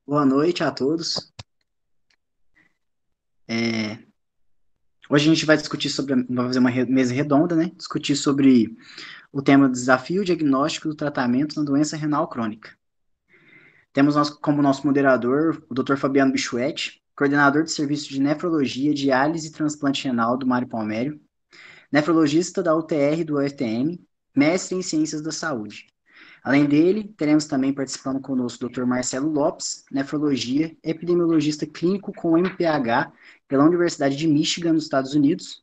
Boa noite a todos. É, Hoje a gente vai discutir vai fazer uma mesa redonda, né? Discutir sobre o tema do desafio diagnóstico do tratamento na doença renal crônica. Temos como nosso moderador o Dr. Fabiano Bichuete, coordenador de serviço de nefrologia, diálise e transplante renal do Mário Palmério, nefrologista da UTR do UFTM, mestre em ciências da saúde. Além dele, teremos também participando conosco o Dr. Marcelo Lopes, nefrologia, epidemiologista clínico com MPH pela Universidade de Michigan, nos Estados Unidos,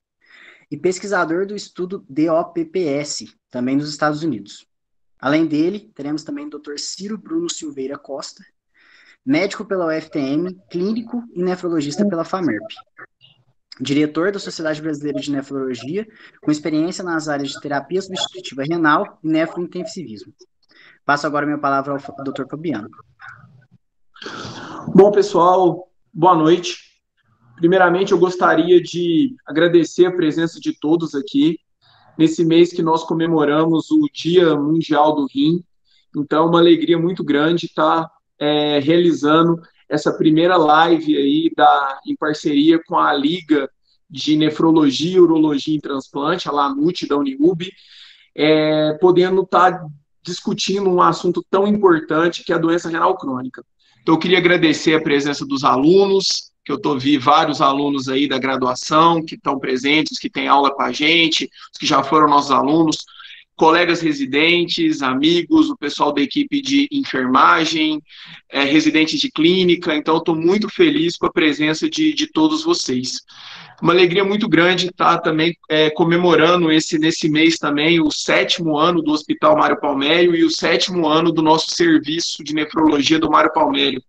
e pesquisador do estudo DOPPS, também nos Estados Unidos. Além dele, teremos também o Dr. Ciro Bruno Silveira Costa, médico pela UFTM, clínico e nefrologista pela FAMERP, diretor da Sociedade Brasileira de Nefrologia, com experiência nas áreas de terapia substitutiva renal e nefrointensivismo. Passo agora a minha palavra ao Dr. Fabiano. Bom, pessoal, boa noite. Primeiramente, eu gostaria de agradecer a presença de todos aqui nesse mês que nós comemoramos o Dia Mundial do Rim. Então, é uma alegria muito grande estar realizando essa primeira live aí em parceria com a Liga de Nefrologia, Urologia e Transplante, a LANUT da Uniub, podendo estar discutindo um assunto tão importante que é a doença renal crônica. Então, eu queria agradecer a presença dos alunos, que eu vi vários alunos aí da graduação que estão presentes, que têm aula com a gente, os que já foram nossos alunos, colegas residentes, amigos, o pessoal da equipe de enfermagem, residentes de clínica. Então, eu estou muito feliz com a presença de todos vocês. Uma alegria muito grande estar também comemorando nesse mês também o 7º ano do Hospital Mário Palmério e o 7º ano do nosso serviço de nefrologia do Mário Palmério.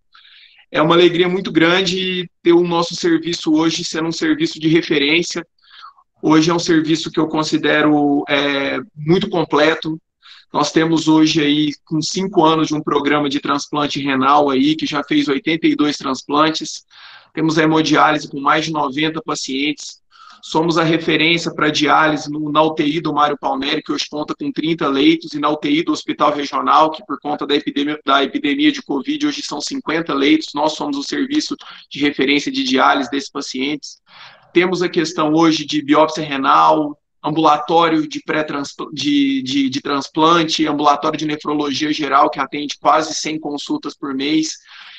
É uma alegria muito grande ter o nosso serviço hoje sendo um serviço de referência. Hoje é um serviço que eu considero muito completo. Nós temos hoje aí, com 5 anos de um programa de transplante renal aí, que já fez 82 transplantes. Temos a hemodiálise com mais de 90 pacientes. Somos a referência para diálise na UTI do Mário Palmério, que hoje conta com 30 leitos, e na UTI do Hospital Regional, que por conta da epidemia de Covid, hoje são 50 leitos. Nós somos o serviço de referência de diálise desses pacientes. Temos a questão hoje de biópsia renal, ambulatório de transplante, ambulatório de nefrologia geral, que atende quase 100 consultas por mês.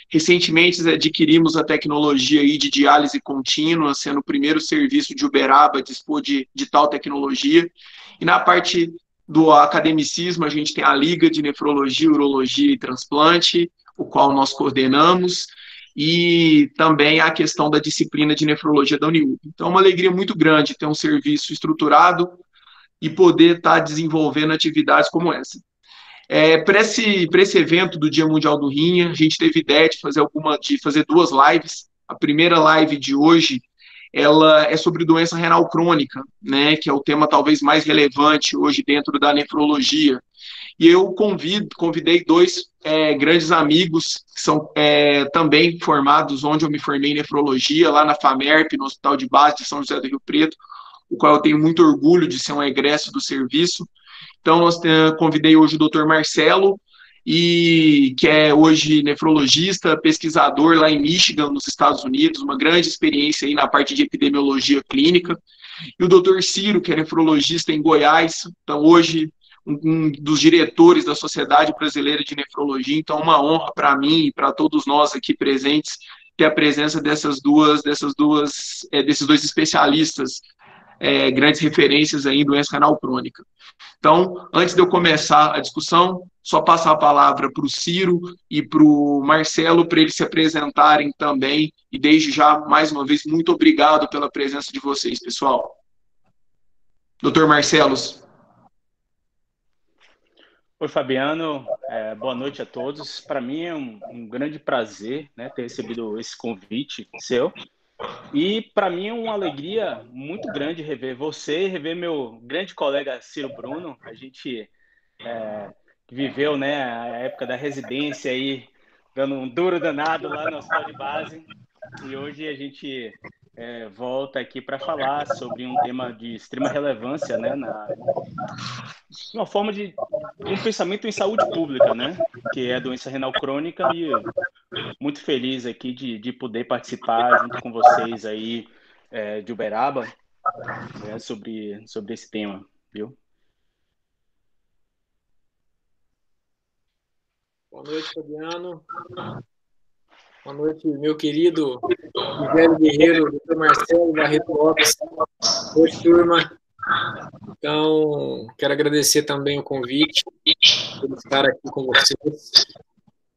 Recentemente adquirimos a tecnologia aí de diálise contínua, sendo o primeiro serviço de Uberaba a dispor de tal tecnologia. E na parte do academicismo, a gente tem a Liga de Nefrologia, Urologia e Transplante, o qual nós coordenamos, e também a questão da disciplina de nefrologia da Uniub. Então, é uma alegria muito grande ter um serviço estruturado e poder estar desenvolvendo atividades como essa. Para esse evento do Dia Mundial do Rim, a gente teve ideia de fazer 2 lives. A primeira live de hoje, ela é sobre doença renal crônica, né, que é o tema talvez mais relevante hoje dentro da nefrologia. E eu convidei 2 grandes amigos, que são também formados onde eu me formei em nefrologia, lá na FAMERP, no Hospital de Base de São José do Rio Preto, o qual eu tenho muito orgulho de ser um egresso do serviço. Então, convidei hoje o Dr. Marcelo, que é hoje nefrologista, pesquisador lá em Michigan, nos Estados Unidos, uma grande experiência aí na parte de epidemiologia clínica. E o Dr. Ciro, que é nefrologista em Goiás, então hoje um dos diretores da Sociedade Brasileira de Nefrologia. Então, uma honra para mim e para todos nós aqui presentes ter a presença desses 2 especialistas, grandes referências aí em doença renal crônica. Então, antes de eu começar a discussão, só passar a palavra para o Ciro e para o Marcelo para eles se apresentarem também. E desde já, mais uma vez, muito obrigado pela presença de vocês, pessoal. Doutor Marcelo. Oi, Fabiano. Boa noite a todos. Para mim é um grande prazer, né, ter recebido esse convite seu. E para mim é uma alegria muito grande rever você, rever meu grande colega Ciro Bruno. A gente viveu, né, a época da residência aí, dando um duro danado lá no hospital de base. E hoje a gente volta aqui para falar sobre um tema de extrema relevância, né, uma forma de um pensamento em saúde pública, né, que é a doença renal crônica. E muito feliz aqui de poder participar junto com vocês aí de Uberaba, sobre esse tema, viu? Boa noite, Fabiano. Boa noite, meu querido e velho guerreiro, Dr. Marcelo Barreto Lopes. Oi, turma. Então, quero agradecer também o convite por estar aqui com vocês.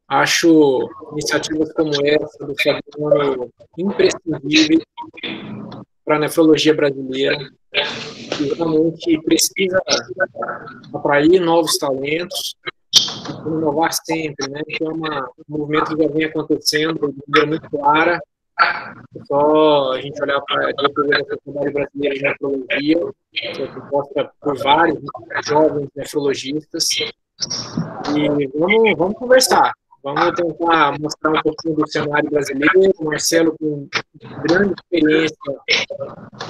Acho iniciativas como essa do Fabiano imprescindíveis para a nefrologia brasileira, que realmente precisa atrair novos talentos e inovar sempre, né? Que é um movimento que já vem acontecendo de maneira muito clara. Só a gente olhar para a diretoria da Sociedade Brasileira de Nefrologia, que é composta por vários jovens nefrologistas, e vamos conversar. Vamos tentar mostrar um pouquinho do cenário brasileiro. O Marcelo, com grande experiência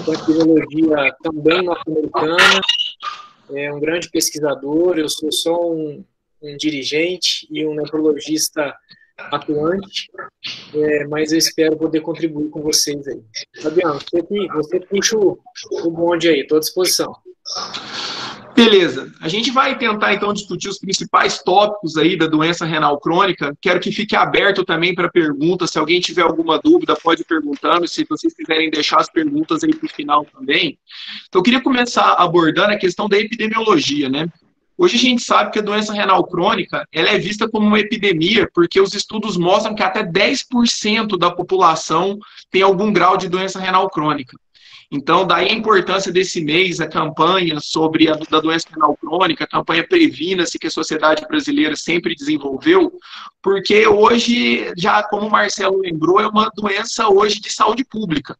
com epidemiologia também norte-americana, é um grande pesquisador. Eu sou só um dirigente e um nefrologista atuante, mas eu espero poder contribuir com vocês aí. Fabiano, você puxa o bonde aí, estou à disposição. Beleza, a gente vai tentar então discutir os principais tópicos aí da doença renal crônica. Quero que fique aberto também para perguntas. Se alguém tiver alguma dúvida, pode ir perguntando. Se vocês quiserem deixar as perguntas aí para o final também. Então, eu queria começar abordando a questão da epidemiologia, né? Hoje a gente sabe que a doença renal crônica ela é vista como uma epidemia porque os estudos mostram que até 10% da população tem algum grau de doença renal crônica. Então, daí a importância desse mês, a campanha sobre a doença renal crônica, a campanha Previna-se, que a Sociedade Brasileira sempre desenvolveu, porque hoje, já como o Marcelo lembrou, é uma doença hoje de saúde pública.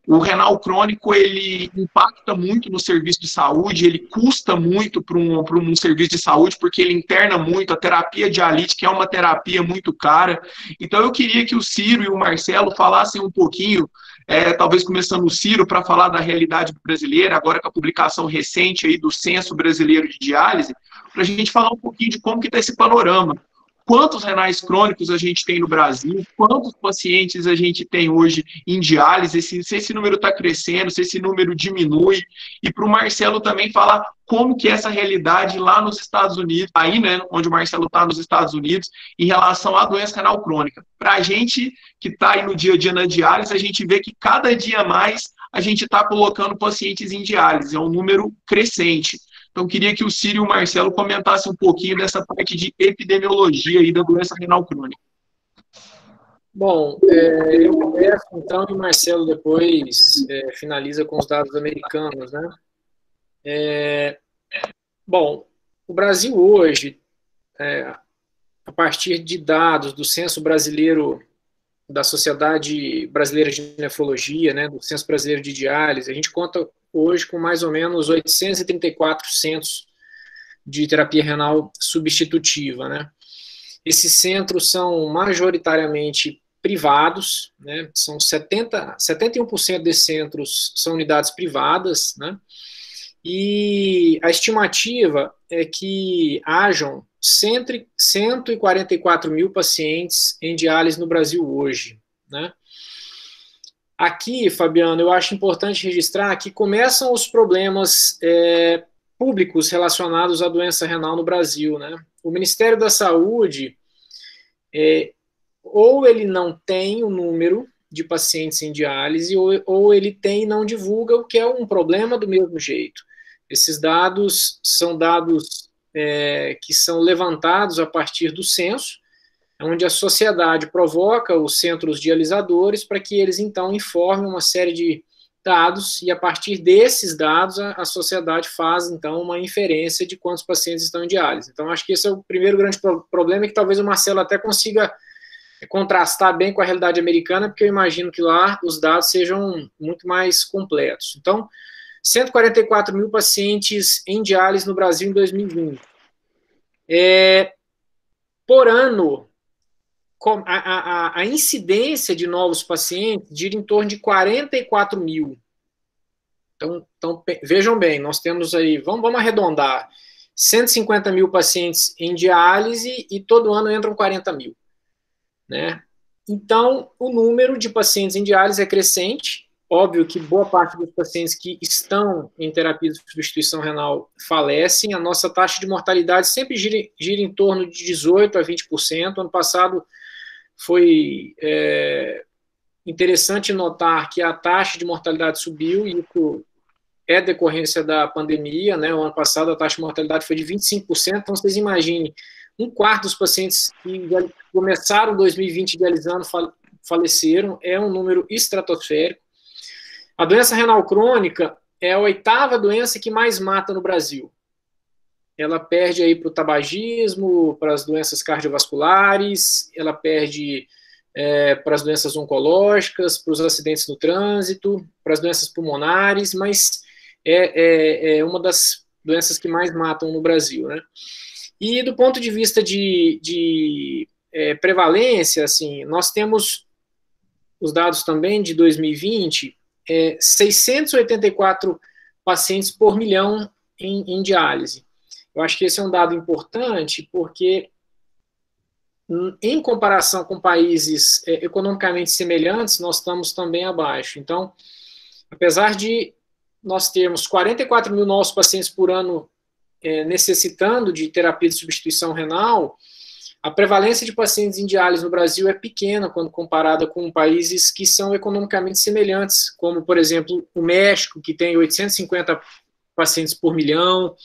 O renal crônico, ele impacta muito no serviço de saúde, ele custa muito para um serviço de saúde, porque ele interna muito, a terapia dialítica é uma terapia muito cara. Então, eu queria que o Ciro e o Marcelo falassem um pouquinho, talvez começando o Ciro, para falar da realidade brasileira, agora com a publicação recente aí do Censo Brasileiro de Diálise, para a gente falar um pouquinho de como que está esse panorama. Quantos renais crônicos a gente tem no Brasil, quantos pacientes a gente tem hoje em diálise, se esse número está crescendo, se esse número diminui, e para o Marcelo também falar como que é essa realidade lá nos Estados Unidos, aí, né, onde o Marcelo está nos Estados Unidos, em relação à doença renal crônica. Para a gente que está aí no dia a dia na diálise, a gente vê que cada dia mais a gente está colocando pacientes em diálise, é um número crescente. Então, queria que o Ciro e o Marcelo comentassem um pouquinho dessa parte de epidemiologia aí da doença renal crônica. Bom, eu começo, então, e o Marcelo depois finaliza com os dados americanos, né? Bom, o Brasil hoje, a partir de dados do Censo Brasileiro, da Sociedade Brasileira de Nefrologia, né, do Censo Brasileiro de Diálise, a gente conta hoje com mais ou menos 834 centros de terapia renal substitutiva, né? Esses centros são majoritariamente privados, né? São 71% desses centros são unidades privadas, né? E a estimativa é que hajam 144 mil pacientes em diálise no Brasil hoje, né? Aqui, Fabiano, eu acho importante registrar que começam os problemas públicos relacionados à doença renal no Brasil, né? O Ministério da Saúde, ou ele não tem o número de pacientes em diálise, ou ele tem e não divulga, o que é um problema do mesmo jeito. Esses dados são dados que são levantados a partir do censo, onde a sociedade provoca os centros dialisadores para que eles, então, informem uma série de dados, e a partir desses dados a sociedade faz, então, uma inferência de quantos pacientes estão em diálise. Então, acho que esse é o primeiro grande problema, que talvez o Marcelo até consiga contrastar bem com a realidade americana, porque eu imagino que lá os dados sejam muito mais completos. Então, 144 mil pacientes em diálise no Brasil em 2020. Por ano, a incidência de novos pacientes gira em torno de 44 mil. Então, vejam bem, nós temos aí, vamos arredondar, 150 mil pacientes em diálise e todo ano entram 40 mil. né? Então, o número de pacientes em diálise é crescente. Óbvio que boa parte dos pacientes que estão em terapia de substituição renal falecem. A nossa taxa de mortalidade sempre gira em torno de 18% a 20%. Ano passado foi interessante notar que a taxa de mortalidade subiu, e isso é decorrência da pandemia, né? O ano passado a taxa de mortalidade foi de 25%. Então, vocês imaginem, um quarto dos pacientes que começaram 2020 dialisando faleceram. É um número estratosférico. A doença renal crônica é a 8ª doença que mais mata no Brasil. Ela perde aí para o tabagismo, para as doenças cardiovasculares, ela perde para as doenças oncológicas, para os acidentes no trânsito, para as doenças pulmonares, mas é uma das doenças que mais matam no Brasil, né? E do ponto de vista de prevalência, assim, nós temos os dados também de 2020, 684 pacientes por milhão em diálise. Eu acho que esse é um dado importante, porque em comparação com países economicamente semelhantes, nós estamos também abaixo. Então, apesar de nós termos 44 mil novos pacientes por ano necessitando de terapia de substituição renal, a prevalência de pacientes em diálise no Brasil é pequena quando comparada com países que são economicamente semelhantes, como, por exemplo, o México, que tem 850 pacientes por milhão,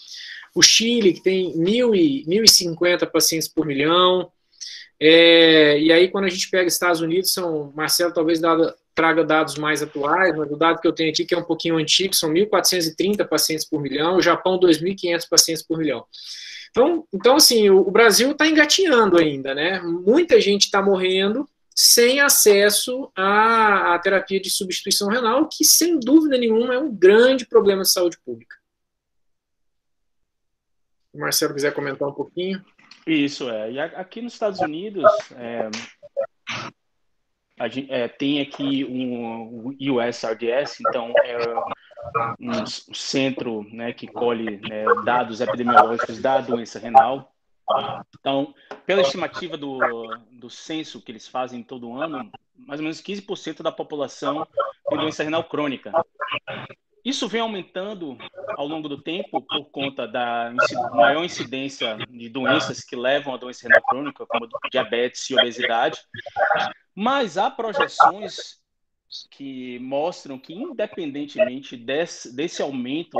o Chile, que tem 1.050 pacientes por milhão. E aí, quando a gente pega Estados Unidos, Marcelo talvez traga dados mais atuais, mas o dado que eu tenho aqui, que é um pouquinho antigo, são 1.430 pacientes por milhão, o Japão, 2.500 pacientes por milhão. Então, assim, o Brasil está engatinhando ainda, né? Muita gente está morrendo sem acesso à terapia de substituição renal, que, sem dúvida nenhuma, é um grande problema de saúde pública. Se o Marcelo quiser comentar um pouquinho. Isso, E aqui nos Estados Unidos, a gente tem aqui um USRDS, então um centro, né, que colhe, né, dados epidemiológicos da doença renal. Então, pela estimativa do censo que eles fazem todo ano, mais ou menos 15% da população tem doença renal crônica. Isso vem aumentando ao longo do tempo por conta da maior incidência de doenças que levam à doença renal crônica, como diabetes e obesidade. Mas há projeções que mostram que, independentemente desse aumento,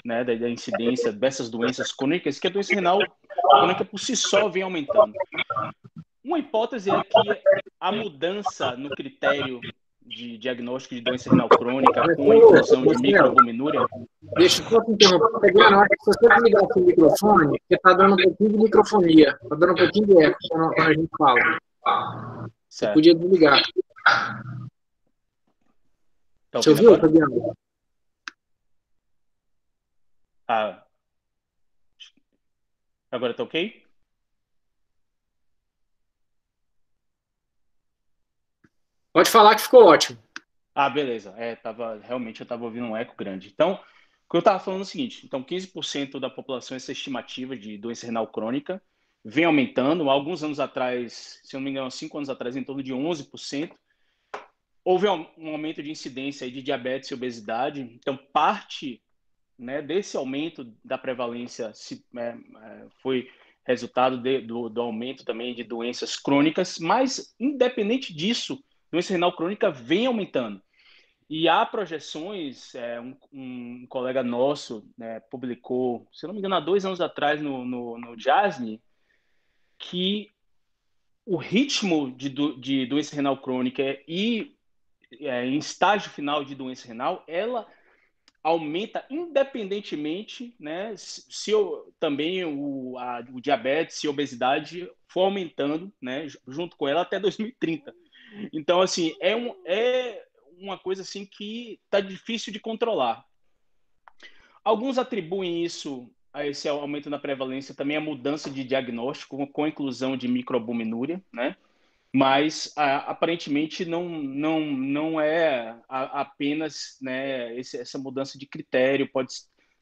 né, da incidência dessas doenças crônicas, que a doença renal crônica por si só vem aumentando. Uma hipótese é que a mudança no critério de diagnóstico de doença renal crônica com a inclusão de microalbuminúria... Deixa eu só te interromper. Fabiano, acho que se você desligar o microfone, porque está dando um pouquinho de microfonia, está dando um pouquinho de eco quando a gente fala. Você podia desligar. Tá, você ouviu, Fabiano? Agora tá ok? Pode falar que ficou ótimo. Beleza. Realmente eu estava ouvindo um eco grande. Então, o que eu estava falando é o seguinte. Então, 15% da população, essa estimativa de doença renal crônica, vem aumentando. Há alguns anos atrás, se eu não me engano, 5 anos atrás, em torno de 11%. Houve um aumento de incidência aí de diabetes e obesidade. Então, parte, né, desse aumento da prevalência foi resultado do aumento também de doenças crônicas. Mas, independente disso, doença renal crônica vem aumentando. E há projeções, um colega nosso, né, publicou, se eu não me engano, há 2 anos atrás no JASN, que o ritmo de doença renal crônica e em estágio final de doença renal, ela aumenta independentemente, né, se também o diabetes e a obesidade for aumentando, né, junto com ela até 2030. Então, assim, é uma coisa assim que está difícil de controlar. Alguns atribuem isso, a esse aumento na prevalência, também a mudança de diagnóstico com a inclusão de microalbuminúria, né? Mas aparentemente não é apenas, né, essa mudança de critério, pode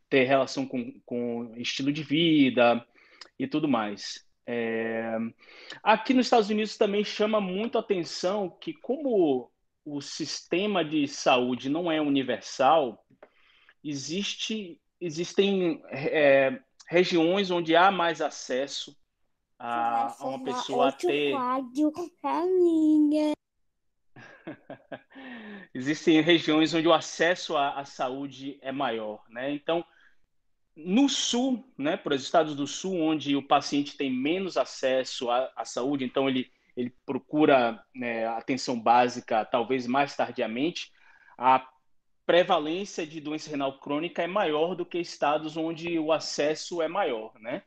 ter relação com estilo de vida e tudo mais. Aqui nos Estados Unidos também chama muito a atenção que, como o sistema de saúde não é universal, existem regiões onde há mais acesso a uma pessoa a ter... Existem regiões onde o acesso à saúde é maior, né? Então, no sul, né, para os estados do sul, onde o paciente tem menos acesso à saúde, então ele procura, né, atenção básica talvez mais tardiamente, a prevalência de doença renal crônica é maior do que estados onde o acesso é maior, né?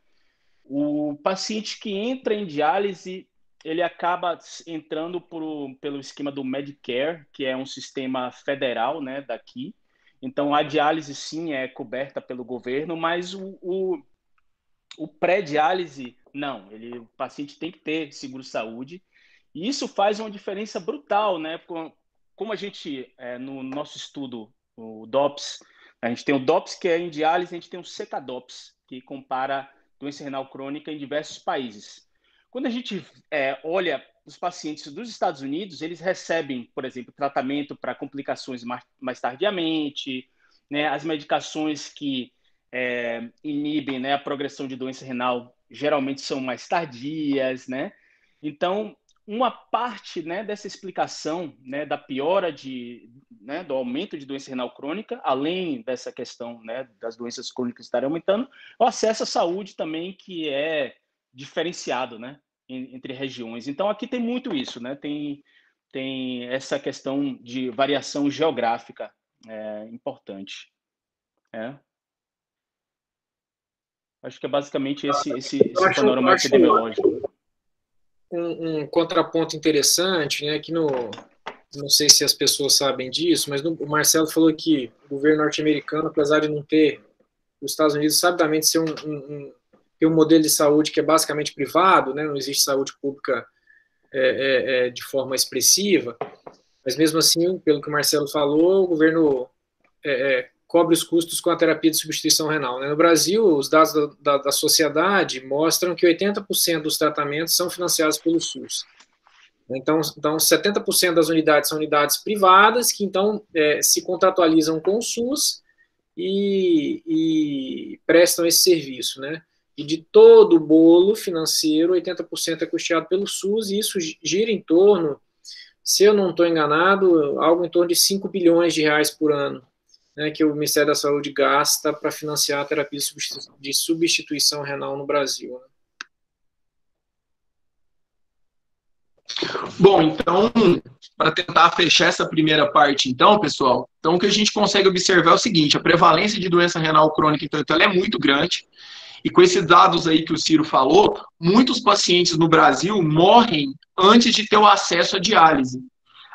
O paciente que entra em diálise, ele acaba entrando pelo esquema do Medicare, que é um sistema federal, né, daqui. Então, a diálise, sim, é coberta pelo governo, mas o pré-diálise, não. O paciente tem que ter seguro-saúde. E isso faz uma diferença brutal, né? Como a gente, no nosso estudo, o DOPS, a gente tem o DOPS, que é em diálise, a gente tem o CKDOPS, que compara doença renal crônica em diversos países. Quando a gente olha os pacientes dos Estados Unidos, eles recebem, por exemplo, tratamento para complicações mais tardiamente, né? As medicações que inibem, né, a progressão de doença renal geralmente são mais tardias, né? Então, uma parte, né, dessa explicação, né, da piora do aumento de doença renal crônica, além dessa questão, né, das doenças crônicas estarem aumentando, o acesso à saúde também, que é diferenciado, né, entre regiões. Então, aqui tem muito isso, né? Tem essa questão de variação geográfica importante. Acho que é basicamente esse panorama epidemiológico. Um contraponto interessante, né, que não sei se as pessoas sabem disso, mas o Marcelo falou que o governo norte-americano, apesar de não ter, os Estados Unidos, sabidamente ser ter um modelo de saúde que é basicamente privado, né, não existe saúde pública de forma expressiva, mas mesmo assim, pelo que o Marcelo falou, o governo cobre os custos com a terapia de substituição renal, né? No Brasil, os dados da sociedade mostram que 80% dos tratamentos são financiados pelo SUS. Então 70% das unidades são unidades privadas que, então, se contratualizam com o SUS e prestam esse serviço, né? E de todo o bolo financeiro, 80% é custeado pelo SUS, e isso gira em torno, se eu não estou enganado, algo em torno de 5 bilhões de reais por ano, né, que o Ministério da Saúde gasta para financiar a terapia de substituição renal no Brasil. Né? Bom, então, para tentar fechar essa primeira parte, então, pessoal, então o que a gente consegue observar é o seguinte: a prevalência de doença renal crônica, então, ela é muito grande, e com esses dados aí que o Ciro falou, muitos pacientes no Brasil morrem antes de ter o acesso à diálise.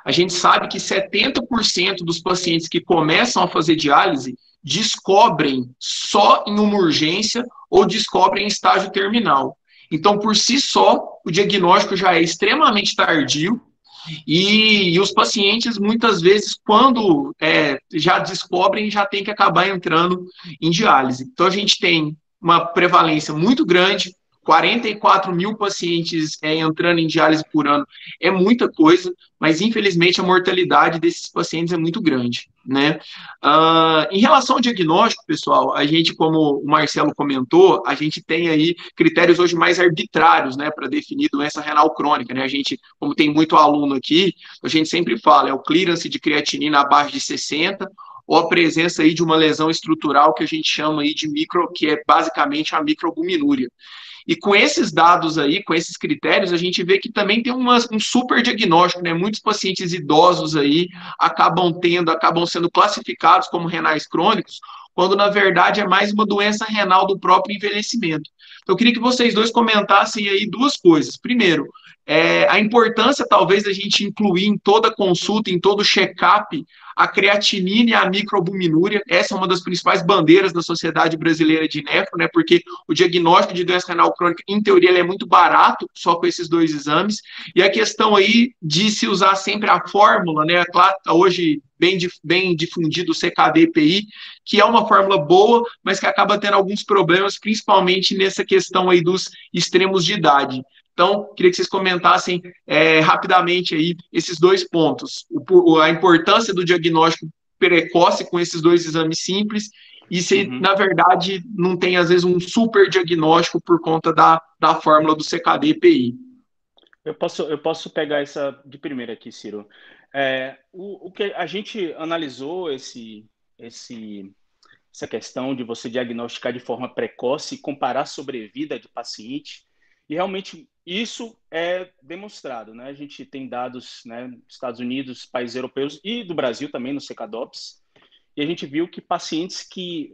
A gente sabe que 70% dos pacientes que começam a fazer diálise descobrem só em uma urgência ou descobrem em estágio terminal. Então, por si só, o diagnóstico já é extremamente tardio e os pacientes, muitas vezes, quando já descobrem, já tem que acabar entrando em diálise. Então, a gente tem uma prevalência muito grande, 44 mil pacientes entrando em diálise por ano é muita coisa, mas infelizmente a mortalidade desses pacientes é muito grande, né? Em relação ao diagnóstico, pessoal, a gente, como o Marcelo comentou, a gente tem aí critérios hoje mais arbitrários, né, para definir doença renal crônica, né? A gente, como tem muito aluno aqui, a gente sempre fala, é o clearance de creatinina abaixo de 60, ou a presença aí de uma lesão estrutural que a gente chama aí de que é basicamente a microalbuminúria. E com esses dados aí, com esses critérios, a gente vê que também tem um super diagnóstico, né? Muitos pacientes idosos aí acabam sendo classificados como renais crônicos, quando na verdade é mais uma doença renal do próprio envelhecimento. Então, eu queria que vocês dois comentassem aí duas coisas. Primeiro, a importância talvez da gente incluir em toda consulta, em todo check-up, a creatinina e a microalbuminúria. Essa é uma das principais bandeiras da Sociedade Brasileira de Nefro, né? Porque o diagnóstico de doença renal crônica, em teoria, ele é muito barato, só com esses dois exames. E a questão aí de se usar sempre a fórmula, né? Claro, hoje bem difundido o CKD-PI, que é uma fórmula boa, mas que acaba tendo alguns problemas, principalmente nessa questão aí dos extremos de idade. Então, queria que vocês comentassem rapidamente aí esses dois pontos. A importância do diagnóstico precoce com esses dois exames simples e se, na verdade, não tem, às vezes, um super diagnóstico por conta da fórmula do CKD-PI. Eu posso pegar essa de primeira aqui, Ciro. O que a gente analisou essa questão de você diagnosticar de forma precoce e comparar a sobrevida de paciente, e realmente isso é demonstrado, né? A gente tem dados, né, dos Estados Unidos, países europeus e do Brasil também, no CKDOPS, e a gente viu que pacientes que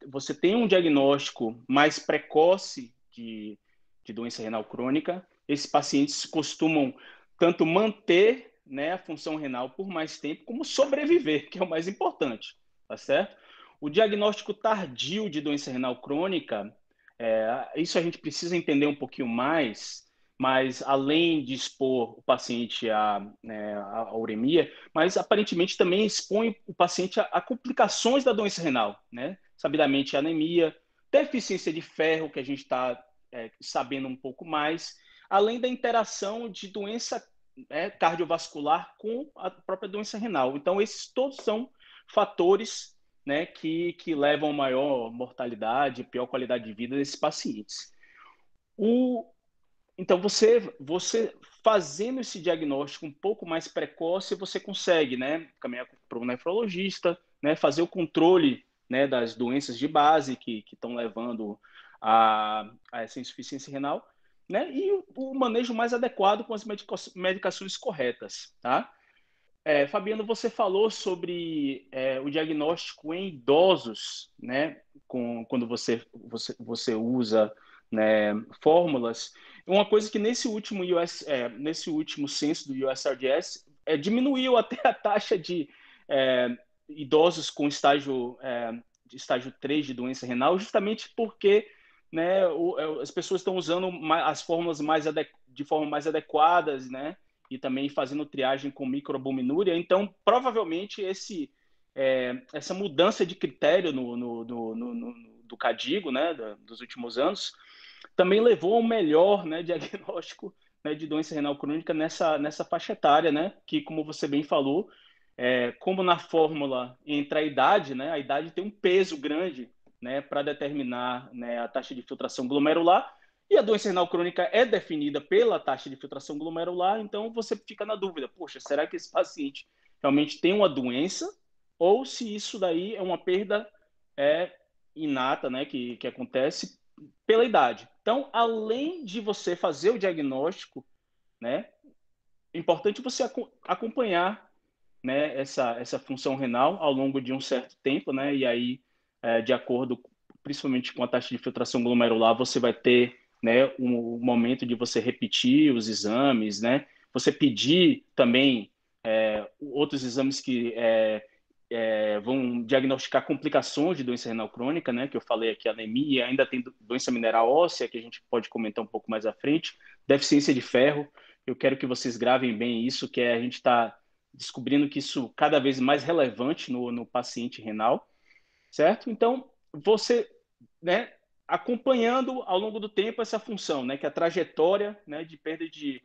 você tem um diagnóstico mais precoce de doença renal crônica, esses pacientes costumam tanto manter, né, a função renal por mais tempo, como sobreviver, que é o mais importante, tá certo? O diagnóstico tardio de doença renal crônica, isso a gente precisa entender um pouquinho mais, mas além de expor o paciente à uremia, mas aparentemente também expõe o paciente a complicações da doença renal, né? Sabidamente anemia, deficiência de ferro, que a gente está sabendo um pouco mais, além da interação de doença cardiovascular com a própria doença renal. Então, esses todos são fatores, né, que levam a maior mortalidade, pior qualidade de vida desses pacientes. Então, você fazendo esse diagnóstico um pouco mais precoce, você consegue, né, caminhar para o nefrologista, né, fazer o controle, né, das doenças de base que estão levando a essa insuficiência renal, né, e o manejo mais adequado com as medicações corretas, tá? Fabiano, você falou sobre o diagnóstico em idosos, né, quando você usa, né, fórmulas. Uma coisa que nesse último censo do USRDS diminuiu até a taxa de idosos com estágio 3 de doença renal, justamente porque, né, as pessoas estão usando as fórmulas de forma mais adequadas, né, e também fazendo triagem com microalbuminúria. Então, provavelmente, essa mudança de critério do CADIGO, né, dos últimos anos, também levou ao melhor, né, diagnóstico, né, de doença renal crônica nessa faixa etária, né, que, como você bem falou, como na fórmula entra a idade, né, a idade tem um peso grande, né, para determinar, né, a taxa de filtração glomerular, e a doença renal crônica é definida pela taxa de filtração glomerular, então você fica na dúvida, poxa, será que esse paciente realmente tem uma doença ou se isso daí é uma perda inata, né, que acontece pela idade. Então, além de você fazer o diagnóstico, né, é importante você acompanhar, né, essa função renal ao longo de um certo tempo, né, e aí, de acordo principalmente com a taxa de filtração glomerular, você vai ter, né, um momento de você repetir os exames, né, você pedir também outros exames que vão diagnosticar complicações de doença renal crônica, né, que eu falei aqui, anemia, ainda tem doença mineral óssea, que a gente pode comentar um pouco mais à frente, deficiência de ferro. Eu quero que vocês gravem bem isso, que a gente está descobrindo que isso cada vez mais relevante no paciente renal, certo? Então, você, né, acompanhando ao longo do tempo essa função, né, que é a trajetória, né, de perda de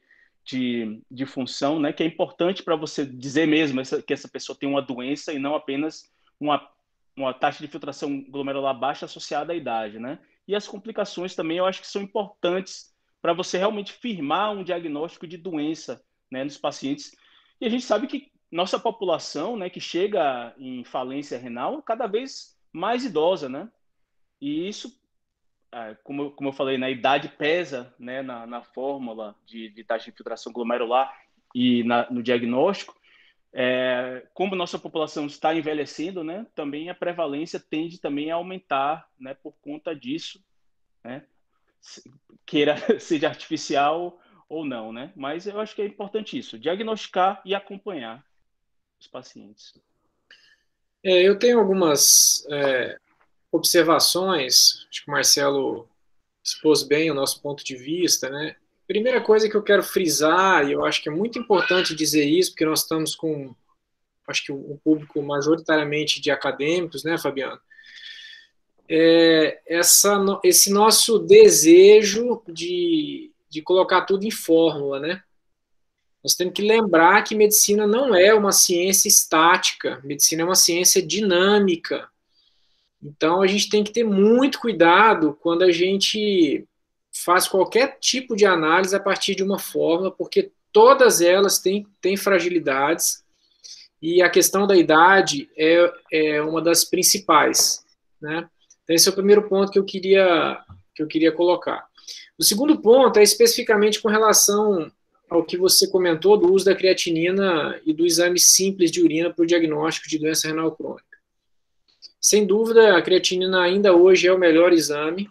função, né, que é importante para você dizer mesmo que essa pessoa tem uma doença e não apenas uma taxa de filtração glomerular baixa associada à idade, né? E as complicações também eu acho que são importantes para você realmente firmar um diagnóstico de doença, né, nos pacientes. E a gente sabe que nossa população, né, que chega em falência renal, cada vez mais idosa, né? E isso, como eu falei, na idade pesa, né, na fórmula de taxa de filtração glomerular e no diagnóstico. Como nossa população está envelhecendo, né, também a prevalência tende também a aumentar, né, por conta disso, né, queira seja artificial ou não, né? Mas eu acho que é importante isso, diagnosticar e acompanhar os pacientes. Eu tenho algumas observações, acho que o Marcelo expôs bem o nosso ponto de vista, né? Primeira coisa que eu quero frisar, e eu acho que é muito importante dizer isso, porque nós estamos com, acho que um público majoritariamente de acadêmicos, né, Fabiano? Esse nosso desejo de colocar tudo em fórmula, né? Nós temos que lembrar que medicina não é uma ciência estática, medicina é uma ciência dinâmica. Então, a gente tem que ter muito cuidado quando a gente faz qualquer tipo de análise a partir de uma fórmula, porque todas elas têm fragilidades, e a questão da idade é uma das principais, né? Então, esse é o primeiro ponto que eu queria colocar. O segundo ponto é especificamente com relação ao que você comentou do uso da creatinina e do exame simples de urina para o diagnóstico de doença renal crônica. Sem dúvida, a creatinina ainda hoje é o melhor exame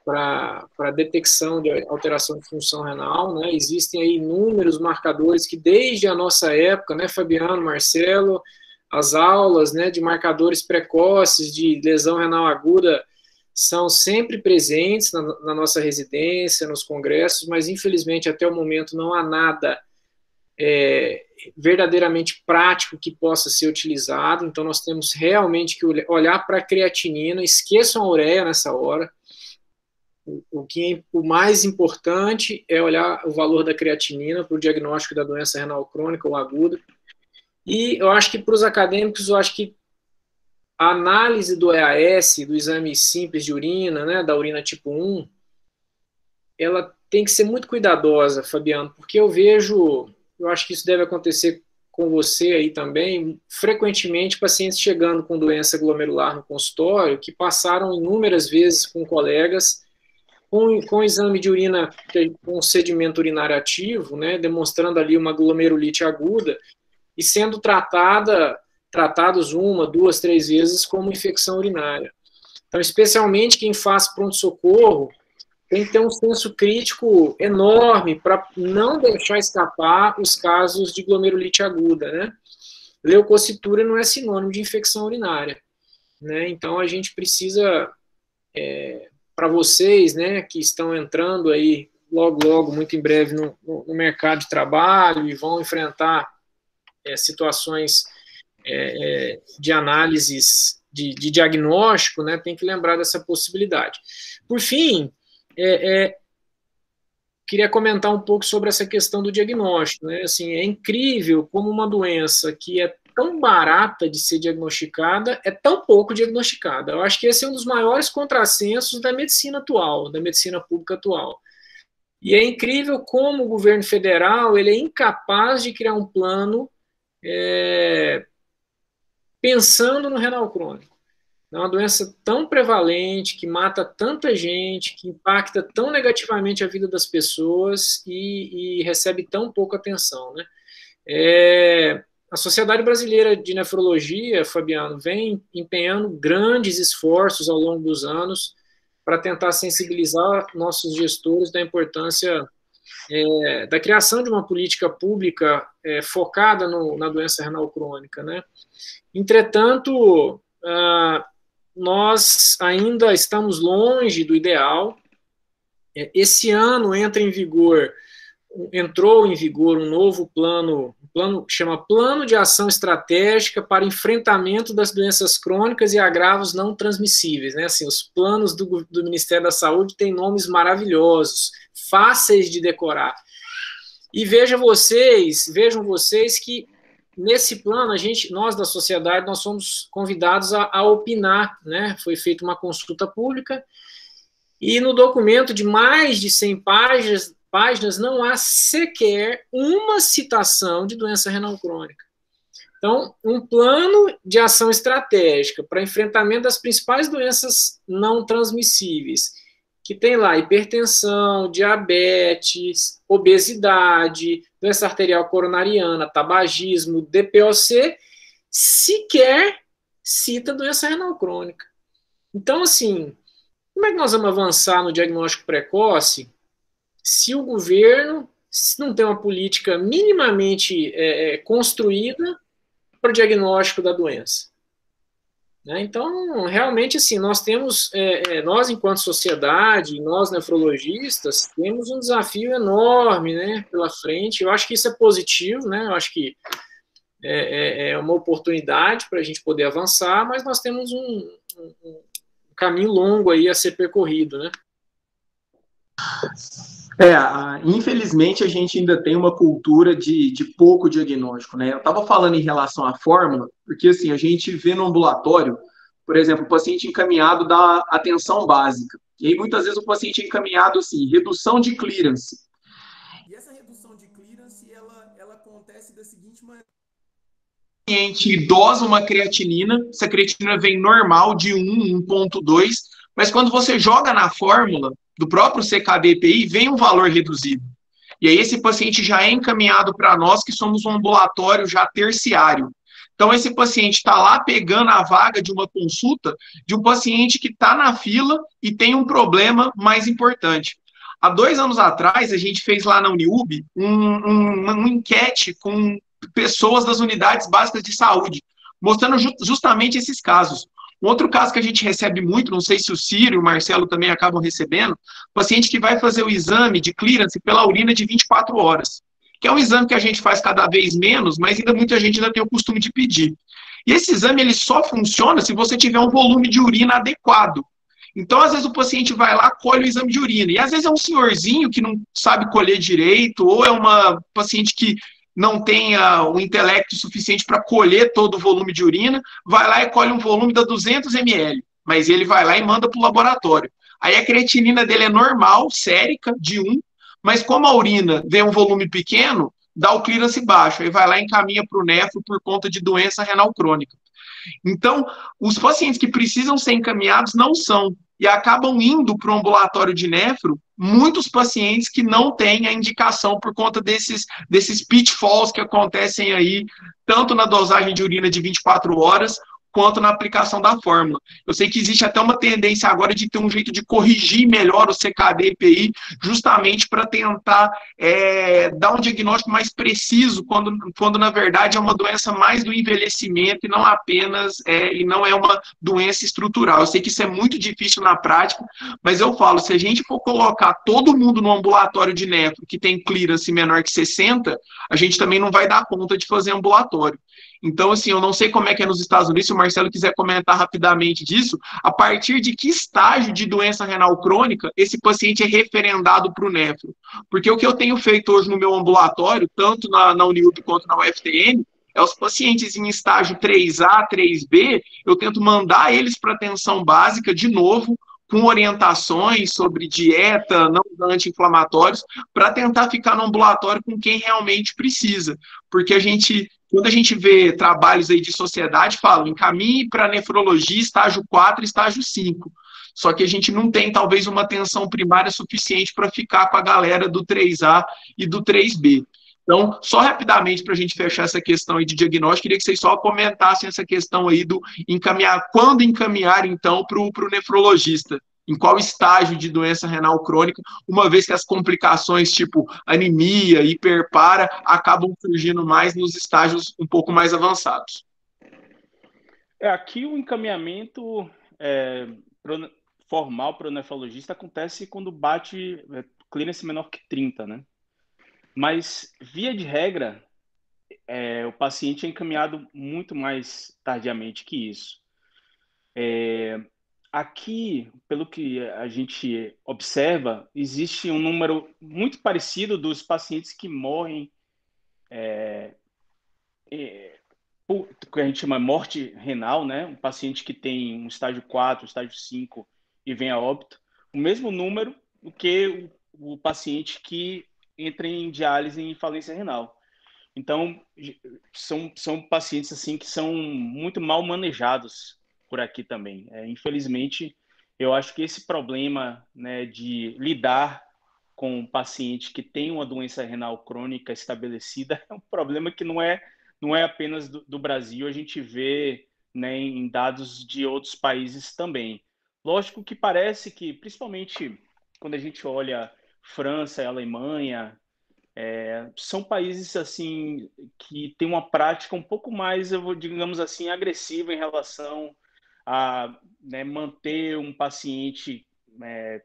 para detecção de alteração de função renal, né? Existem aí inúmeros marcadores que desde a nossa época, né, Fabiano, Marcelo, as aulas, né, de marcadores precoces de lesão renal aguda são sempre presentes na nossa residência, nos congressos, mas infelizmente até o momento não há nada verdadeiramente prático que possa ser utilizado. Então nós temos realmente que olhar para a creatinina, esqueçam a ureia nessa hora. O mais importante é olhar o valor da creatinina para o diagnóstico da doença renal crônica ou aguda. E eu acho que para os acadêmicos, eu acho que a análise do EAS, do exame simples de urina, né, da urina tipo 1, ela tem que ser muito cuidadosa, Fabiano, porque eu acho que isso deve acontecer com você aí também, frequentemente pacientes chegando com doença glomerular no consultório, que passaram inúmeras vezes com colegas com exame de urina com sedimento urinário ativo, né, demonstrando ali uma glomerulite aguda, e sendo tratados 1, 2, 3 vezes como infecção urinária. Então, especialmente quem faz pronto-socorro, tem que ter um senso crítico enorme para não deixar escapar os casos de glomerulite aguda, né? Leucocitura não é sinônimo de infecção urinária, né? Então, a gente precisa, para vocês, né, que estão entrando aí logo, muito em breve no mercado de trabalho e vão enfrentar situações de análises de diagnóstico, né, tem que lembrar dessa possibilidade. Por fim, queria comentar um pouco sobre essa questão do diagnóstico, né? Assim, é incrível como uma doença que é tão barata de ser diagnosticada é tão pouco diagnosticada. Eu acho que esse é um dos maiores contrassensos da medicina atual, da medicina pública atual. E é incrível como o governo federal ele é incapaz de criar um plano pensando no renal crônico. É uma doença tão prevalente, que mata tanta gente, que impacta tão negativamente a vida das pessoas e recebe tão pouca atenção, né? A Sociedade Brasileira de Nefrologia, Fabiano, vem empenhando grandes esforços ao longo dos anos para tentar sensibilizar nossos gestores da importância da criação de uma política pública focada na doença renal crônica, né? Entretanto, nós ainda estamos longe do ideal. Esse ano entrou em vigor um novo plano chama Plano de Ação Estratégica para Enfrentamento das Doenças Crônicas e Agravos Não Transmissíveis, né? Assim, os planos do Ministério da Saúde têm nomes maravilhosos, fáceis de decorar. E vejam vocês que nesse plano, nós da sociedade, nós somos convidados a opinar, né? Foi feita uma consulta pública e no documento de mais de 100 páginas não há sequer uma citação de doença renal crônica. Então, um plano de ação estratégica para enfrentamento das principais doenças não transmissíveis, que tem lá hipertensão, diabetes, obesidade, doença arterial coronariana, tabagismo, DPOC, sequer cita doença renal crônica. Então, assim, como é que nós vamos avançar no diagnóstico precoce se o governo não tem uma política minimamente construída para o diagnóstico da doença? né? Então, realmente, assim, nós temos, nós enquanto sociedade, nós nefrologistas, temos um desafio enorme, né, pela frente. Eu acho que isso é positivo, né? Eu acho que é uma oportunidade para a gente poder avançar, mas nós temos um caminho longo aí a ser percorrido, né? Infelizmente a gente ainda tem uma cultura de pouco diagnóstico, né? Eu estava falando em relação à fórmula, porque assim, a gente vê no ambulatório, por exemplo, o paciente encaminhado da atenção básica. E aí muitas vezes o paciente é encaminhado assim, redução de clearance. E essa redução de clearance, ela acontece da seguinte maneira. O paciente dosa uma creatinina, essa creatinina vem normal de 1, 1,2, mas quando você joga na fórmula do próprio CKD-EPI, vem um valor reduzido. E aí esse paciente já é encaminhado para nós, que somos um ambulatório já terciário. Então esse paciente está lá pegando a vaga de uma consulta de um paciente que está na fila e tem um problema mais importante. Há 2 anos atrás, a gente fez lá na Uniub uma enquete com pessoas das unidades básicas de saúde, mostrando justamente esses casos. Um outro caso que a gente recebe muito, não sei se o Ciro e o Marcelo também acabam recebendo, paciente que vai fazer o exame de clearance pela urina de 24 horas, que é um exame que a gente faz cada vez menos, mas ainda muita gente ainda tem o costume de pedir. E esse exame ele só funciona se você tiver um volume de urina adequado. Então, às vezes, o paciente vai lá, colhe o exame de urina. E às vezes é um senhorzinho que não sabe colher direito, ou é uma paciente que não tenha o intelecto suficiente para colher todo o volume de urina, vai lá e colhe um volume da 200 ml, mas ele vai lá e manda para o laboratório. Aí a creatinina dele é normal, sérica, de 1, mas como a urina vem um volume pequeno, dá o clearance baixo, aí vai lá e encaminha para o nefro por conta de doença renal crônica. Então, os pacientes que precisam ser encaminhados não são, e acabam indo para o ambulatório de nefro muitos pacientes que não têm a indicação por conta desses pitfalls que acontecem aí, tanto na dosagem de urina de 24 horas, quanto na aplicação da fórmula. Eu sei que existe até uma tendência agora de ter um jeito de corrigir melhor o CKD-EPI, justamente para tentar dar um diagnóstico mais preciso, quando na verdade é uma doença mais do envelhecimento e não apenas, e não é uma doença estrutural. Eu sei que isso é muito difícil na prática, mas eu falo, se a gente for colocar todo mundo no ambulatório de nefro que tem clearance menor que 60, a gente também não vai dar conta de fazer ambulatório. Então, assim, eu não sei como é que é nos Estados Unidos, se o Marcelo quiser comentar rapidamente disso, a partir de que estágio de doença renal crônica esse paciente é referendado para o nefro. Porque o que eu tenho feito hoje no meu ambulatório, tanto na Uniub quanto na UFTN, é os pacientes em estágio 3A, 3B, eu tento mandar eles para atenção básica de novo, com orientações sobre dieta, não anti-inflamatórios, para tentar ficar no ambulatório com quem realmente precisa. Porque quando a gente vê trabalhos aí de sociedade, falam, encaminhe para nefrologia estágio 4 e estágio 5. Só que a gente não tem, talvez, uma atenção primária suficiente para ficar com a galera do 3A e do 3B. Então, só rapidamente para a gente fechar essa questão aí de diagnóstico, queria que vocês só comentassem essa questão aí do encaminhar, quando encaminhar, então, para o nefrologista, em qual estágio de doença renal crônica, uma vez que as complicações tipo anemia, hiperpara, acabam surgindo mais nos estágios um pouco mais avançados. Aqui o encaminhamento formal para o nefrologista acontece quando bate clearance menor que 30, né? Mas, via de regra, o paciente é encaminhado muito mais tardiamente que isso. Aqui, pelo que a gente observa, existe um número muito parecido dos pacientes que morrem, o que a gente chama morte renal, né? Um paciente que tem um estágio 4, estágio 5 e vem a óbito, o mesmo número do que o paciente que entra em diálise em falência renal. Então, são pacientes assim que são muito mal manejados por aqui também. Infelizmente, eu acho que esse problema, né, de lidar com um paciente que tem uma doença renal crônica estabelecida é um problema que não é apenas do Brasil, a gente vê, né, em dados de outros países também. Lógico que parece que, principalmente quando a gente olha França e Alemanha, são países assim que têm uma prática um pouco mais, digamos assim, agressiva em relação né, manter um paciente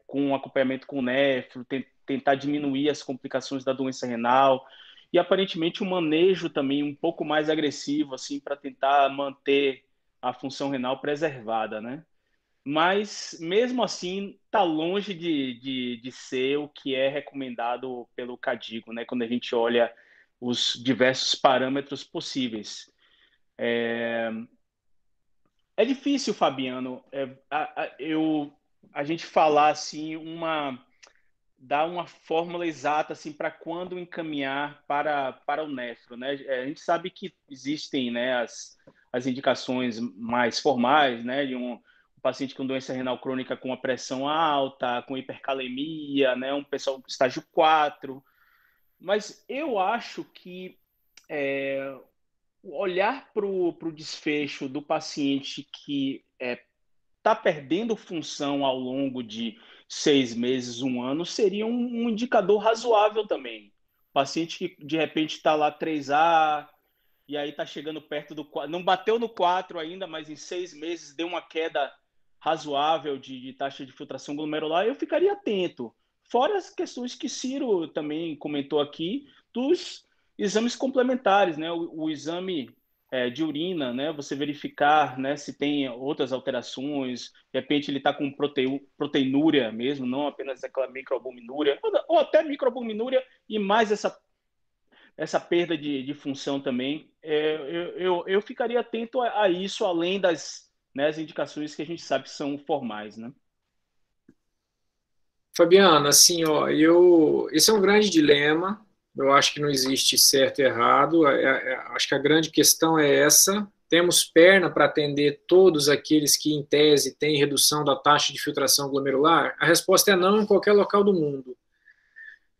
com acompanhamento com nefro, tentar diminuir as complicações da doença renal, e aparentemente um manejo também um pouco mais agressivo, assim, para tentar manter a função renal preservada, né? Mas, mesmo assim, está longe de ser o que é recomendado pelo CADIGO, né? Quando a gente olha os diversos parâmetros possíveis. É difícil, Fabiano, a gente falar assim, dar uma fórmula exata assim, para quando encaminhar para o nefro, né? A gente sabe que existem, né, as indicações mais formais, né, de um paciente com doença renal crônica com a pressão alta, com hipercalemia, né, um pessoal estágio 4, mas eu acho que olhar para o desfecho do paciente que está perdendo função ao longo de 6 meses, 1 ano, seria um indicador razoável também. Paciente que, de repente, está lá 3A, e aí está chegando perto do 4, não bateu no 4 ainda, mas em 6 meses deu uma queda razoável de taxa de filtração glomerular, eu ficaria atento. Fora as questões que Ciro também comentou aqui, dos exames complementares, né? O exame de urina, né? Você verificar, né, se tem outras alterações, de repente ele está com proteinúria mesmo, não apenas aquela microalbuminúria, ou até microalbuminúria e mais essa perda de função também. Eu ficaria atento a isso, além das, né, as indicações que a gente sabe que são formais, né? Fabiano, assim, ó, esse é um grande dilema. Eu acho que não existe certo e errado. Acho que a grande questão é essa. Temos perna para atender todos aqueles que, em tese, têm redução da taxa de filtração glomerular? A resposta é não em qualquer local do mundo,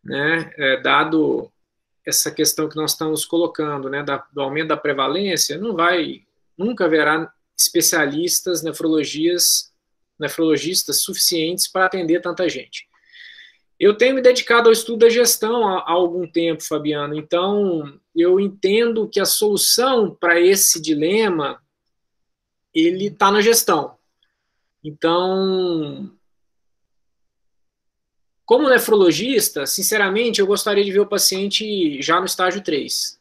né? Dado essa questão que nós estamos colocando, né, do aumento da prevalência, nunca haverá especialistas, nefrologistas suficientes para atender tanta gente. Eu tenho me dedicado ao estudo da gestão há algum tempo, Fabiano, então eu entendo que a solução para esse dilema, ele está na gestão. Então, como nefrologista, sinceramente, eu gostaria de ver o paciente já no estágio 3.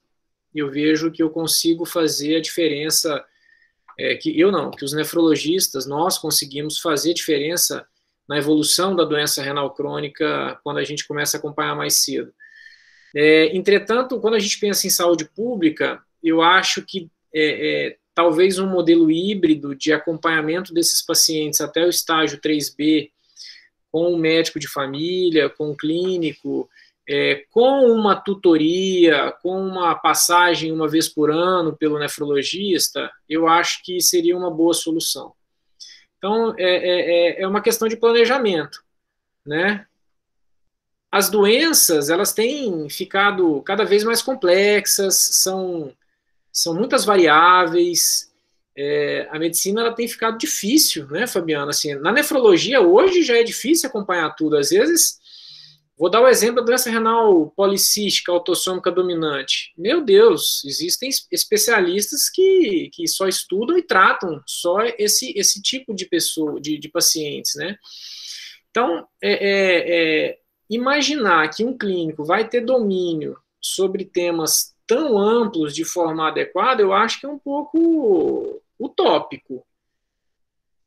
Eu vejo que eu consigo fazer a diferença, que os nefrologistas, nós conseguimos fazer diferença na evolução da doença renal crônica quando a gente começa a acompanhar mais cedo. Entretanto, quando a gente pensa em saúde pública, eu acho que talvez um modelo híbrido de acompanhamento desses pacientes até o estágio 3B, com um médico de família, com um clínico, com uma tutoria, com uma passagem uma vez por ano pelo nefrologista, eu acho que seria uma boa solução. Então, é uma questão de planejamento, né? As doenças, elas têm ficado cada vez mais complexas, são muitas variáveis, a medicina ela tem ficado difícil, né, Fabiano? Assim, na nefrologia, hoje já é difícil acompanhar tudo. Às vezes, vou dar o exemplo da doença renal policística autossômica dominante. Meu Deus, existem especialistas que só estudam e tratam só esse tipo de pessoa, de pacientes, né? Então, imaginar que um clínico vai ter domínio sobre temas tão amplos de forma adequada, eu acho que é um pouco utópico.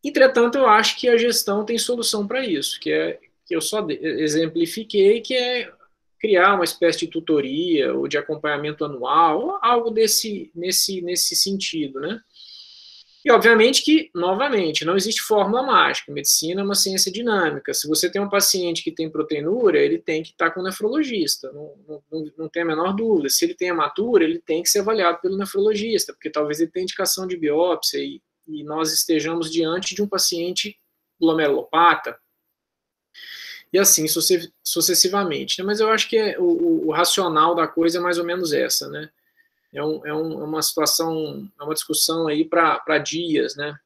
Entretanto, eu acho que a gestão tem solução para isso, que eu só exemplifiquei, que é criar uma espécie de tutoria ou de acompanhamento anual, ou algo nesse sentido, né? E, obviamente, que, novamente, não existe fórmula mágica. Medicina é uma ciência dinâmica. Se você tem um paciente que tem proteinúria, ele tem que estar com o nefrologista, não tem a menor dúvida. Se ele tem hematura, ele tem que ser avaliado pelo nefrologista, porque talvez ele tenha indicação de biópsia e nós estejamos diante de um paciente glomerulopata, e assim sucessivamente. Mas eu acho que o racional da coisa é mais ou menos essa, né? É uma situação, é uma discussão aí para dias, né?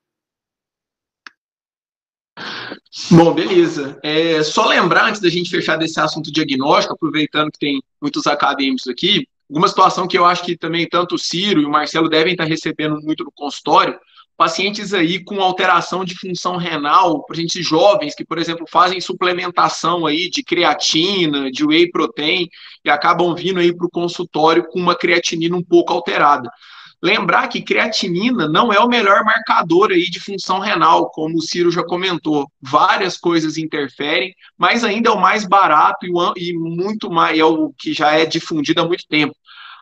Bom, beleza. Só lembrar, antes da gente fechar desse assunto diagnóstico, aproveitando que tem muitos acadêmicos aqui, uma situação que eu acho que também tanto o Ciro e o Marcelo devem estar recebendo muito no consultório, pacientes aí com alteração de função renal, pacientes jovens que, por exemplo, fazem suplementação aí de creatina, de whey protein, e acabam vindo aí para o consultório com uma creatinina um pouco alterada. Lembrar que creatinina não é o melhor marcador aí de função renal, como o Ciro já comentou. Várias coisas interferem, mas ainda é o mais barato e muito mais, é o que já é difundido há muito tempo.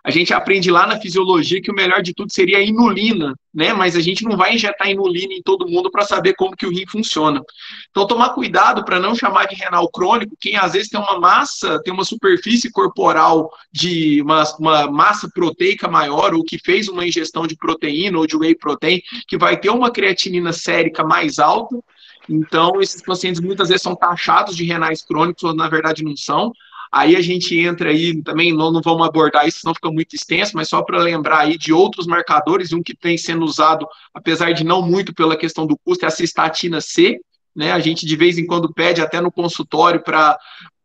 A gente aprende lá na fisiologia que o melhor de tudo seria a inulina, né? Mas a gente não vai injetar inulina em todo mundo para saber como que o rim funciona. Então, tomar cuidado para não chamar de renal crônico quem às vezes tem uma massa, tem uma superfície corporal de uma massa proteica maior, ou que fez uma ingestão de proteína ou de whey protein, que vai ter uma creatinina sérica mais alta. Então, esses pacientes muitas vezes são taxados de renais crônicos, ou na verdade não são. Aí a gente entra aí, também não vamos abordar isso, senão fica muito extenso, mas só para lembrar aí de outros marcadores, um que tem sendo usado, apesar de não muito pela questão do custo, é a cistatina C, né? A gente de vez em quando pede até no consultório para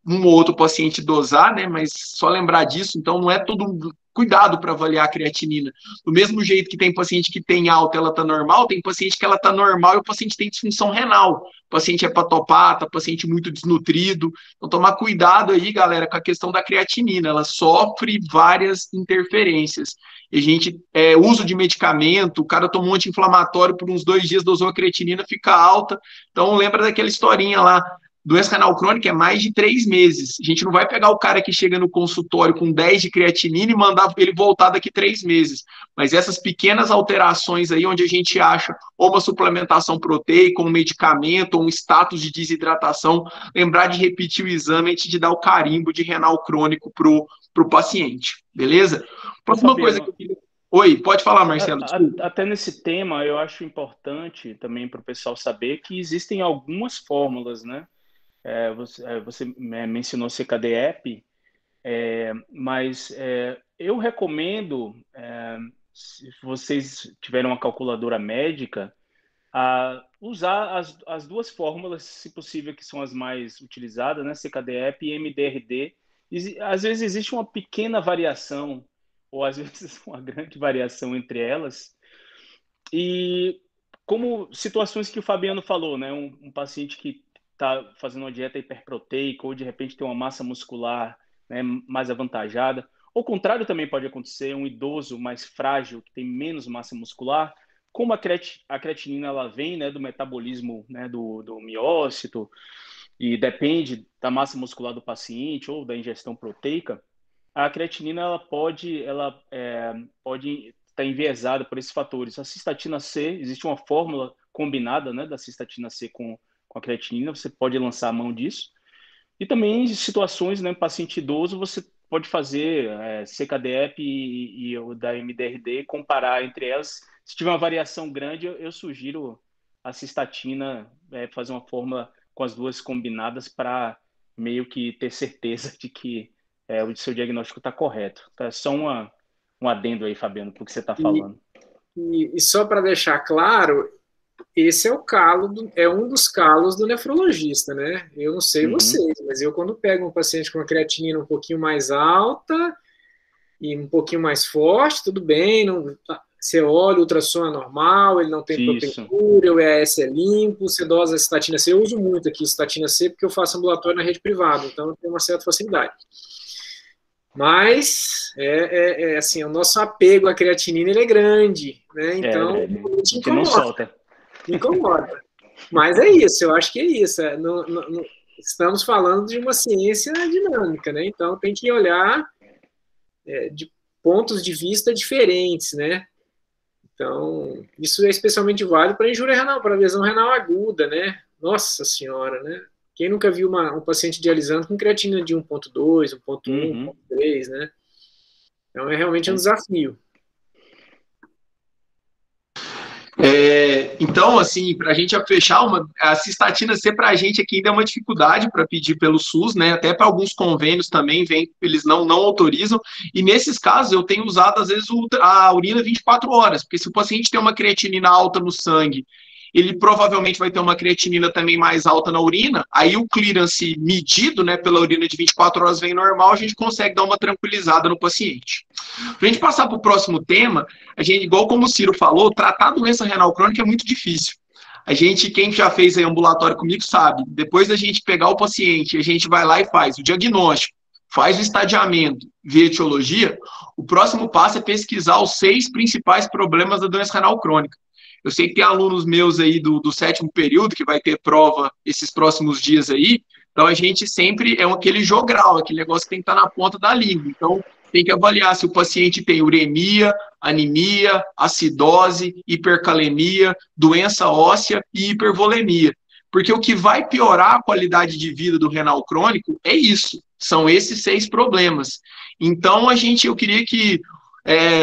um ou outro paciente dosar, né? Mas só lembrar disso, então não é todo cuidado para avaliar a creatinina. Do mesmo jeito que tem paciente que tem alta, ela está normal, tem paciente que ela está normal e o paciente tem disfunção renal. O paciente é hepatopata, paciente muito desnutrido. Então, tomar cuidado aí, galera, com a questão da creatinina. Ela sofre várias interferências. E a gente, uso de medicamento, o cara tomou um anti-inflamatório por uns 2 dias, dosou a creatinina, fica alta. Então, lembra daquela historinha lá, doença renal crônica é mais de 3 meses. A gente não vai pegar o cara que chega no consultório com 10 de creatinina e mandar ele voltar daqui 3 meses. Mas essas pequenas alterações aí, onde a gente acha ou uma suplementação proteica, um medicamento, ou um status de desidratação, lembrar de repetir o exame antes de dar o carimbo de renal crônico pro paciente. Beleza? Próxima coisa que eu queria... Oi, pode falar, Marcelo. Até nesse tema, eu acho importante também para o pessoal saber que existem algumas fórmulas, né? Você mencionou CKD-EP, mas eu recomendo, se vocês tiverem uma calculadora médica, usar as 2 fórmulas, se possível, que são as mais utilizadas, né? CKD-EP e MDRD. Às vezes existe uma pequena variação, ou às vezes uma grande variação entre elas, e como situações que o Fabiano falou, né? Um paciente que está fazendo uma dieta hiperproteica ou de repente tem uma massa muscular, né, mais avantajada. O contrário também pode acontecer, um idoso mais frágil que tem menos massa muscular, como a creatinina ela vem, né, do metabolismo, né, do miócito e depende da massa muscular do paciente ou da ingestão proteica, a creatinina ela pode estar enviesada por esses fatores. A cistatina C, existe uma fórmula combinada, né, da cistatina C com a creatinina, você pode lançar a mão disso. E também em situações, né, paciente idoso, você pode fazer CKD-EP e o da MDRD, comparar entre elas. Se tiver uma variação grande, eu sugiro a cistatina, fazer uma fórmula com as 2 combinadas para meio que ter certeza de que o seu diagnóstico está correto. Tá? Só um adendo aí, Fabiano, para o que você está falando. E só para deixar claro, esse é um dos calos do nefrologista, né? Eu não sei vocês, mas eu quando pego um paciente com uma creatinina um pouquinho mais alta e um pouquinho mais forte, tudo bem, você olha, o ultrassom é normal, ele não tem proteiúria, o EAS é limpo, você dosa a cistatina C. Eu uso muito aqui cistatina C porque eu faço ambulatório na rede privada, então eu tenho uma certa facilidade. Mas, assim, o nosso apego à creatinina ele é grande, né? Então, a gente não solta. Incomoda. Mas é isso, eu acho que é isso. Estamos falando de uma ciência dinâmica, né? Então tem que olhar de pontos de vista diferentes, né? Então, isso é especialmente válido para injúria renal, para lesão renal aguda, né? Nossa senhora, né? Quem nunca viu um paciente dialisando com creatina de 1.2, 1.1, 1.3, né? Então é realmente um desafio. Então, assim, para a gente fechar, a cistatina C para a gente aqui ainda é uma dificuldade para pedir pelo SUS, né? Até para alguns convênios também, eles não autorizam. E nesses casos, eu tenho usado, às vezes, a urina 24 horas, porque se o paciente tem uma creatinina alta no sangue ele provavelmente vai ter uma creatinina também mais alta na urina, aí o clearance medido, né, pela urina de 24 horas vem normal, a gente consegue dar uma tranquilizada no paciente. Para a gente passar para o próximo tema, a gente, igual como o Ciro falou, tratar a doença renal crônica é muito difícil. A gente, quem já fez aí ambulatório comigo sabe, depois da gente pegar o paciente, a gente vai lá e faz o diagnóstico, faz o estadiamento, vê a etiologia, o próximo passo é pesquisar os 6 principais problemas da doença renal crônica. Eu sei que tem alunos meus aí do 7º período, que vai ter prova esses próximos dias aí, então a gente sempre é aquele jogral, aquele negócio que tem que estar na ponta da língua. Então, tem que avaliar se o paciente tem uremia, anemia, acidose, hipercalemia, doença óssea e hipervolemia. Porque o que vai piorar a qualidade de vida do renal crônico é isso, são esses 6 problemas. Então, eu queria que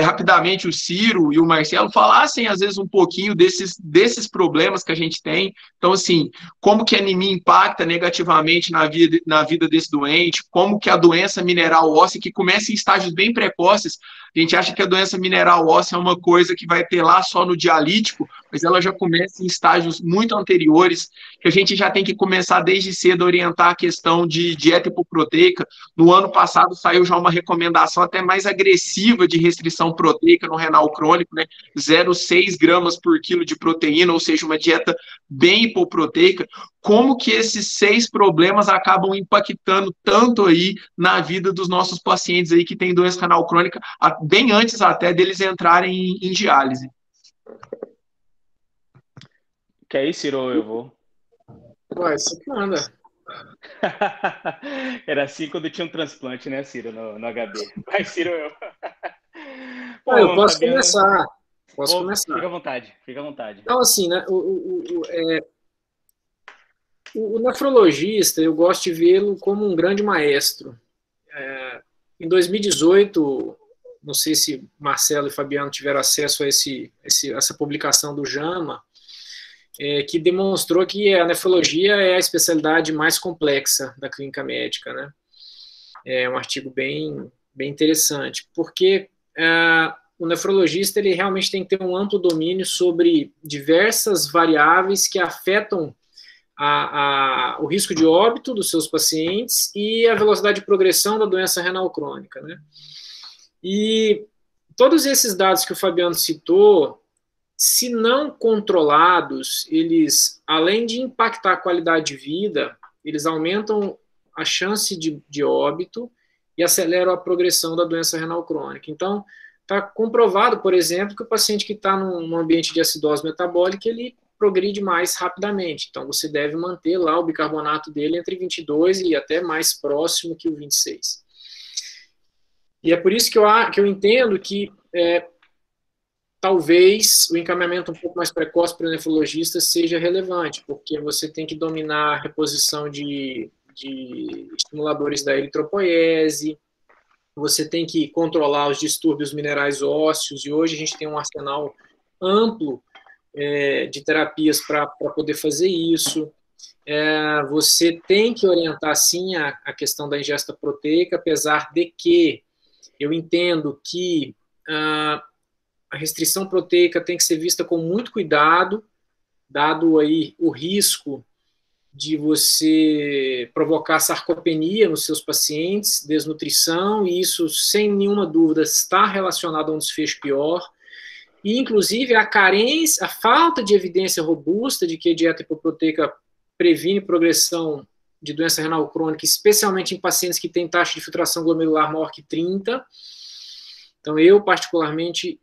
rapidamente o Ciro e o Marcelo falassem, às vezes, um pouquinho desses problemas que a gente tem. Então, assim, como que a anemia impacta negativamente na vida desse doente, como que a doença mineral óssea, que começa em estágios bem precoces, a gente acha que a doença mineral óssea é uma coisa que vai ter lá só no dialítico, mas ela já começa em estágios muito anteriores, que a gente já tem que começar desde cedo a orientar a questão de dieta hipoproteica. No ano passado saiu já uma recomendação até mais agressiva de restrição proteica no renal crônico, né? 0,6 gramas por quilo de proteína, ou seja, uma dieta bem hipoproteica. Como que esses 6 problemas acabam impactando tanto aí na vida dos nossos pacientes aí que têm doença renal crônica, bem antes até deles entrarem em diálise? Quer ir, Ciro, ou eu vou? Ué, você que manda. Era assim quando tinha um transplante, né, Ciro, no HB. Vai, Ciro, eu. Pô, eu posso começar. Posso começar. Fica à vontade, fica à vontade. Então, assim, né, o nefrologista, eu gosto de vê-lo como um grande maestro. Em 2018, não sei se Marcelo e Fabiano tiveram acesso a essa publicação do JAMA, que demonstrou que a nefrologia é a especialidade mais complexa da clínica médica, né? É um artigo bem interessante, porque o nefrologista ele realmente tem que ter um amplo domínio sobre diversas variáveis que afetam o risco de óbito dos seus pacientes e a velocidade de progressão da doença renal crônica, né? E todos esses dados que o Fabiano citou, se não controlados, eles, além de impactar a qualidade de vida, eles aumentam a chance de óbito e aceleram a progressão da doença renal crônica. Então, está comprovado, por exemplo, que o paciente que está num ambiente de acidose metabólica, ele progride mais rapidamente. Então, você deve manter lá o bicarbonato dele entre 22 e até mais próximo que o 26. E é por isso que eu entendo que talvez o encaminhamento um pouco mais precoce para o nefrologista seja relevante, porque você tem que dominar a reposição de estimuladores da eritropoiese, você tem que controlar os distúrbios minerais ósseos, e hoje a gente tem um arsenal amplo de terapias para poder fazer isso. Você tem que orientar, sim, a questão da ingesta proteica, apesar de que eu entendo que a restrição proteica tem que ser vista com muito cuidado, dado aí o risco de você provocar sarcopenia nos seus pacientes, desnutrição, e isso, sem nenhuma dúvida, está relacionado a um desfecho pior. E, inclusive, a carência, a falta de evidência robusta de que a dieta hipoproteica previne progressão de doença renal crônica, especialmente em pacientes que têm taxa de filtração glomerular maior que 30. Então, eu, particularmente,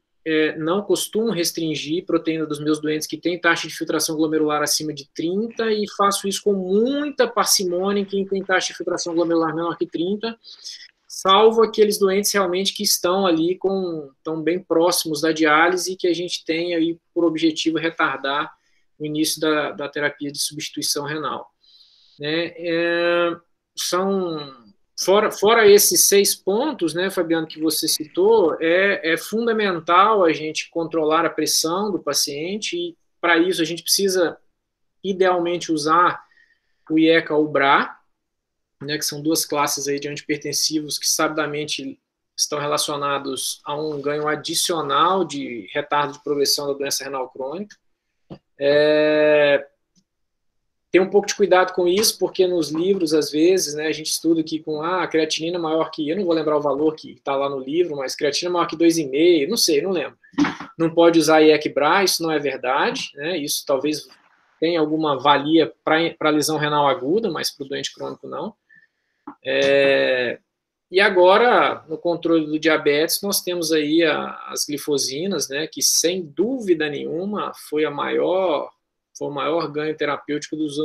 não costumo restringir proteína dos meus doentes que têm taxa de filtração glomerular acima de 30 e faço isso com muita parcimônia em quem tem taxa de filtração glomerular menor que 30, salvo aqueles doentes realmente que estão ali estão bem próximos da diálise e que a gente tem aí por objetivo retardar o início da terapia de substituição renal. Né? Fora esses 6 pontos, né, Fabiano, que você citou, é fundamental a gente controlar a pressão do paciente, e para isso a gente precisa, idealmente, usar o IECA ou o BRA, né, que são 2 classes aí de antihipertensivos que, sabidamente, estão relacionados a um ganho adicional de retardo de progressão da doença renal crônica. Ter um pouco de cuidado com isso, porque nos livros, às vezes, né, a gente estuda aqui com a creatinina maior que, eu não vou lembrar o valor que está lá no livro, mas creatina maior que 2,5, não sei, não lembro. Não pode usar IEC-BRA, isso não é verdade, né? Isso talvez tenha alguma valia para lesão renal aguda, mas para o doente crônico não. E agora, no controle do diabetes, nós temos aí as glifosinas, né, que sem dúvida nenhuma foi o maior ganho terapêutico dos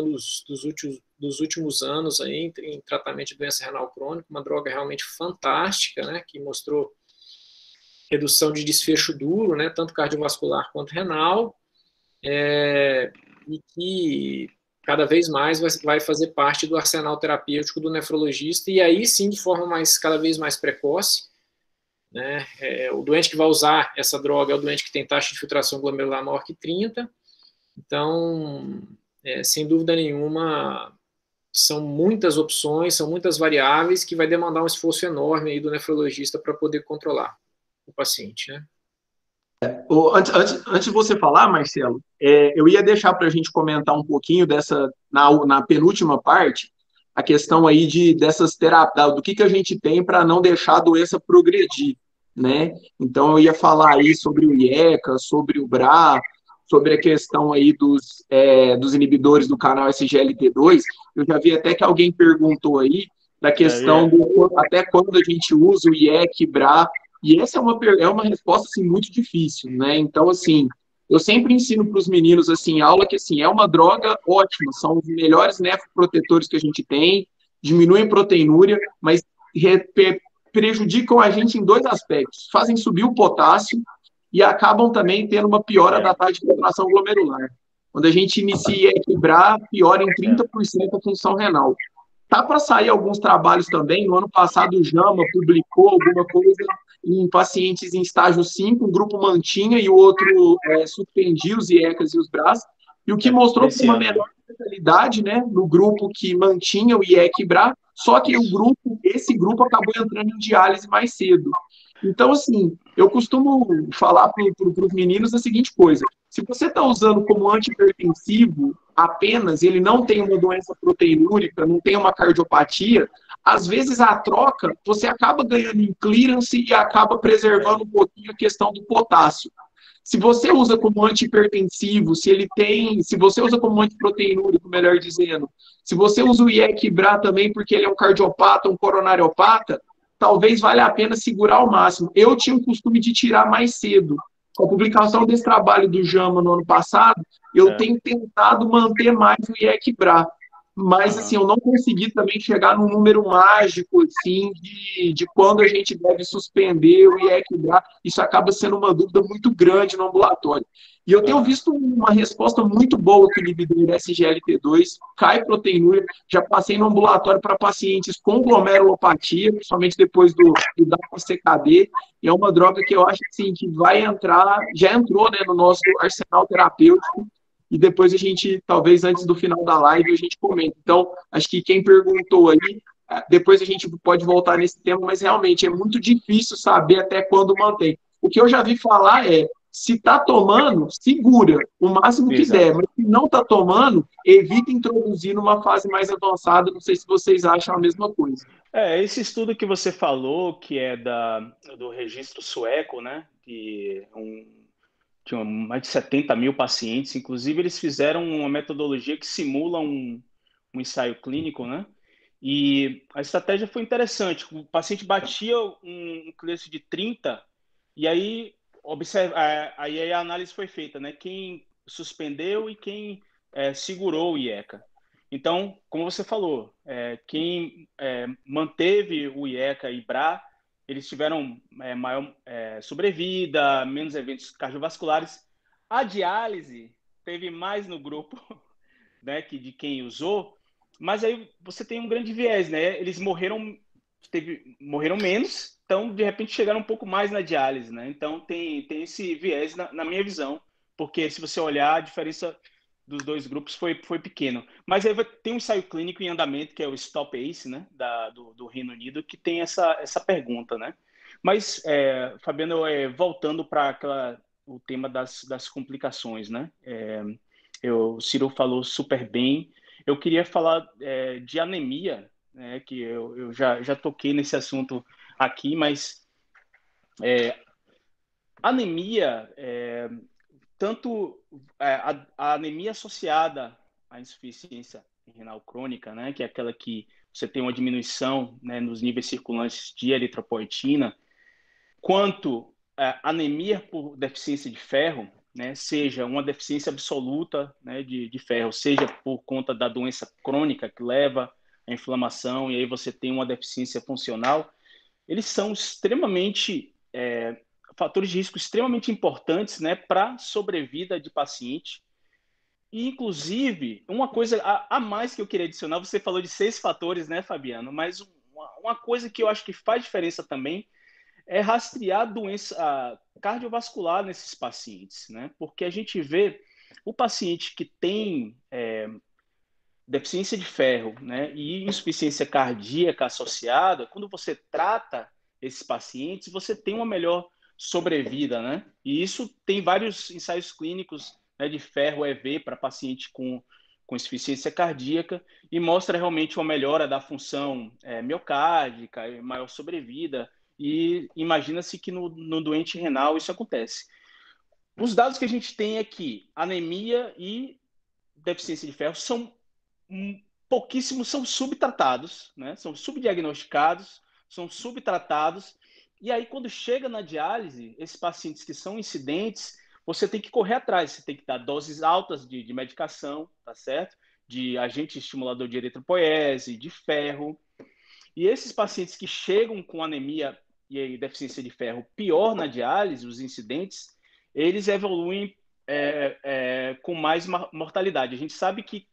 últimos anos aí, em tratamento de doença renal crônica, uma droga realmente fantástica, né, que mostrou redução de desfecho duro, né, tanto cardiovascular quanto renal, e que cada vez mais vai fazer parte do arsenal terapêutico do nefrologista, e aí sim de forma cada vez mais precoce, né? O doente que vai usar essa droga é o doente que tem taxa de filtração glomerular maior que 30, então, sem dúvida nenhuma, são muitas opções, são muitas variáveis que vai demandar um esforço enorme aí do nefrologista para poder controlar o paciente, né? Antes de você falar, Marcelo, eu ia deixar para a gente comentar um pouquinho na penúltima parte, a questão aí dessas terapias, do que a gente tem para não deixar a doença progredir, né? Então eu ia falar aí sobre o IECA, sobre o BRA, sobre a questão aí dos inibidores do canal SGLT2. Eu já vi até que alguém perguntou aí da questão até quando a gente usa o IEC, BRA. E essa é uma resposta assim, muito difícil, né? Então, assim, eu sempre ensino para os meninos assim, em aula que assim, é uma droga ótima, são os melhores nefroprotetores que a gente tem, diminuem proteinúria, mas prejudicam a gente em dois aspectos. Fazem subir o potássio e acabam também tendo uma piora da taxa de filtração glomerular. Quando a gente inicia a equilibrar, piora em 30% a função renal. Tá para sair alguns trabalhos também. No ano passado, o JAMA publicou alguma coisa em pacientes em estágio 5, um grupo mantinha e o outro suspendia os IECAs e os BRAs, e o que mostrou foi uma menor mortalidade, né, no grupo que mantinha o IEC e BRA, só que esse grupo acabou entrando em diálise mais cedo. Então, assim, eu costumo falar para os meninos a seguinte coisa: se você está usando como antihipertensivo apenas, ele não tem uma doença proteinúrica, não tem uma cardiopatia, às vezes a troca, você acaba ganhando em clearance e acaba preservando um pouquinho a questão do potássio. Se você usa como antihipertensivo, se você usa como antiproteinúrico, melhor dizendo, se você usa o IEC-BRA também porque ele é um cardiopata, um coronariopata, talvez valha a pena segurar ao máximo. Eu tinha o costume de tirar mais cedo. Com a publicação desse trabalho do JAMA no ano passado, eu tenho tentado manter mais o IEC-BRA. Mas, assim, eu não consegui também chegar num número mágico, assim, de quando a gente deve suspender o IEC-BRA. Isso acaba sendo uma dúvida muito grande no ambulatório. E eu tenho visto uma resposta muito boa que o inibidor SGLT2 cai proteinúria. Já passei no ambulatório para pacientes com glomerulopatia, principalmente depois do DAPA-CKD. E é uma droga que eu acho assim, que vai entrar, já entrou, né, no nosso arsenal terapêutico. E depois a gente, talvez antes do final da live, a gente comenta. Então, acho que quem perguntou aí, depois a gente pode voltar nesse tema, mas realmente é muito difícil saber até quando mantém. O que eu já vi falar se está tomando, segura o máximo que der, mas se não está tomando, evita introduzir numa fase mais avançada. Não sei se vocês acham a mesma coisa. Esse estudo que você falou, que é do registro sueco, né, que tinha mais de 70 mil pacientes, inclusive eles fizeram uma metodologia que simula um ensaio clínico, né? E a estratégia foi interessante. O paciente batia um clearance de 30 e aí aí a análise foi feita, né? Quem suspendeu e quem segurou o IECA. Então, como você falou, quem manteve o IECA e BRA, eles tiveram maior sobrevida, menos eventos cardiovasculares. A diálise teve mais no grupo, né, de quem usou, mas aí você tem um grande viés, né? Eles morreram menos, então de repente chegaram um pouco mais na diálise, né? Então tem esse viés na minha visão, porque se você olhar, a diferença dos dois grupos foi pequeno. Mas aí tem um ensaio clínico em andamento, que é o Stop ACE, né, do Reino Unido, que tem essa pergunta, né? Mas, Fabiano, voltando para o tema das complicações, né? O Ciro falou super bem. Eu queria falar de anemia, né, que eu já toquei nesse assunto aqui, mas anemia, tanto a anemia associada à insuficiência renal crônica, né, que é aquela que você tem uma diminuição, né, nos níveis circulantes de eritropoetina, quanto anemia por deficiência de ferro, né, seja uma deficiência absoluta, né, de ferro, seja por conta da doença crônica que leva à inflamação e aí você tem uma deficiência funcional, eles são extremamente fatores de risco extremamente importantes, né, para a sobrevida de paciente. E, inclusive, uma coisa a mais que eu queria adicionar, você falou de 6 fatores, né, Fabiano? Mas uma coisa que eu acho que faz diferença também é rastrear a doença cardiovascular nesses pacientes, né? Porque a gente vê o paciente que tem deficiência de ferro, né, e insuficiência cardíaca associada, quando você trata esses pacientes, você tem uma melhor sobrevida, né? E isso tem vários ensaios clínicos, né, de ferro EV para paciente com insuficiência cardíaca e mostra realmente uma melhora da função miocárdica, maior sobrevida. E imagina-se que no doente renal isso acontece. Os dados que a gente tem é que anemia e deficiência de ferro são pouquíssimos, são subtratados, né? São subdiagnosticados, são subtratados. E aí, quando chega na diálise, esses pacientes que são incidentes, você tem que correr atrás, você tem que dar doses altas de medicação, tá certo? De agente estimulador de eritropoiese, de ferro. E esses pacientes que chegam com anemia e deficiência de ferro pior na diálise, os incidentes, eles evoluem com mais mortalidade. A gente sabe que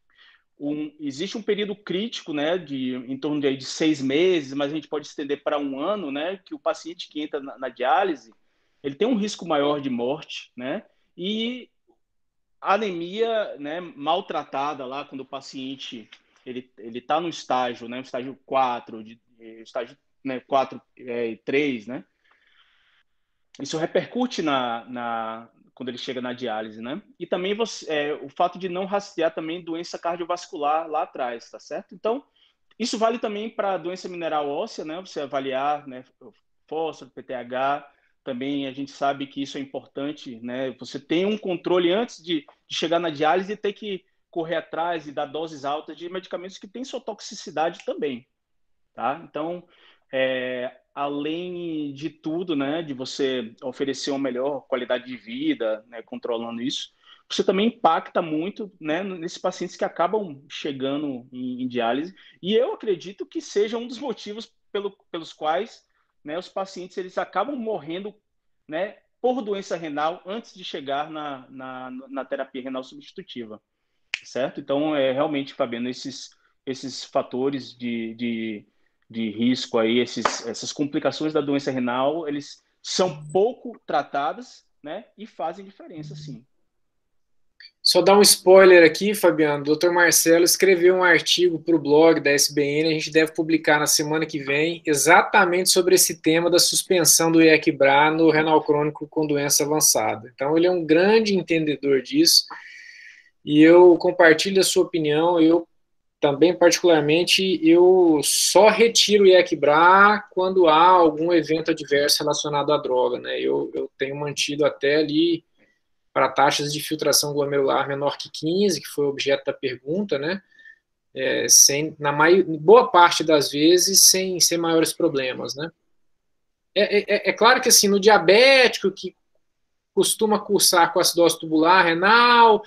existe um período crítico, né, em torno de 6 meses, mas a gente pode estender para 1 ano, né, que o paciente que entra na diálise, ele tem um risco maior de morte, né, e a anemia, né, maltratada lá, quando o paciente ele está no estágio, né, estágio 4, estágio, né, 4 e 3, né, isso repercute quando ele chega na diálise, né? E também o fato de não rastrear também doença cardiovascular lá atrás, tá certo? Então, isso vale também para doença mineral óssea, né? Você avaliar, né, fósforo, PTH, também a gente sabe que isso é importante, né? Você tem um controle antes de chegar na diálise e ter que correr atrás e dar doses altas de medicamentos que têm sua toxicidade também, tá? Então, além de tudo, né, de você oferecer uma melhor qualidade de vida, né, controlando isso, você também impacta muito, né, nesses pacientes que acabam chegando em diálise. E eu acredito que seja um dos motivos pelos quais, né, os pacientes eles acabam morrendo, né, por doença renal antes de chegar na terapia renal substitutiva, certo? Então, realmente, Fabiano, esses fatores de risco aí, essas complicações da doença renal, eles são pouco tratadas, né? E fazem diferença, sim. Só dar um spoiler aqui, Fabiano. O Dr. Marcelo escreveu um artigo para o blog da SBN, a gente deve publicar na semana que vem, exatamente sobre esse tema da suspensão do IECBRA no renal crônico com doença avançada. Então, ele é um grande entendedor disso e eu compartilho a sua opinião. Eu também, particularmente, eu só retiro o IECBRA quando há algum evento adverso relacionado à droga, né? Eu tenho mantido até ali para taxas de filtração glomerular menor que 15, que foi o objeto da pergunta, né? Boa parte das vezes, sem maiores problemas, né? É claro que, assim, no diabético, que costuma cursar com acidose tubular renal,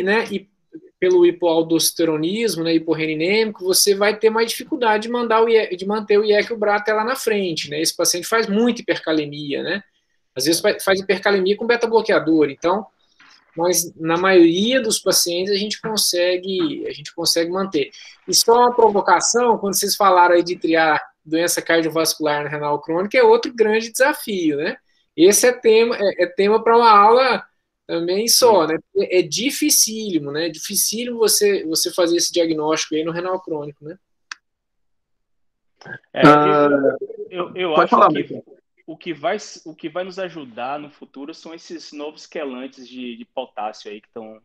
né, e pelo hipoaldosteronismo, né, hiporreninêmico, você vai ter mais dificuldade de manter o IEC-BRA até lá na frente, né? Esse paciente faz muita hipercalemia, né? Às vezes faz hipercalemia com beta-bloqueador, então, mas na maioria dos pacientes a gente consegue manter. E só uma provocação, quando vocês falaram aí de triar doença cardiovascular renal crônica, é outro grande desafio, né? Esse é tema para uma aula também só, né? É dificílimo, né? Dificílimo você fazer esse diagnóstico aí no renal crônico, né? Eu acho que o que vai nos ajudar no futuro são esses novos quelantes de potássio aí que estão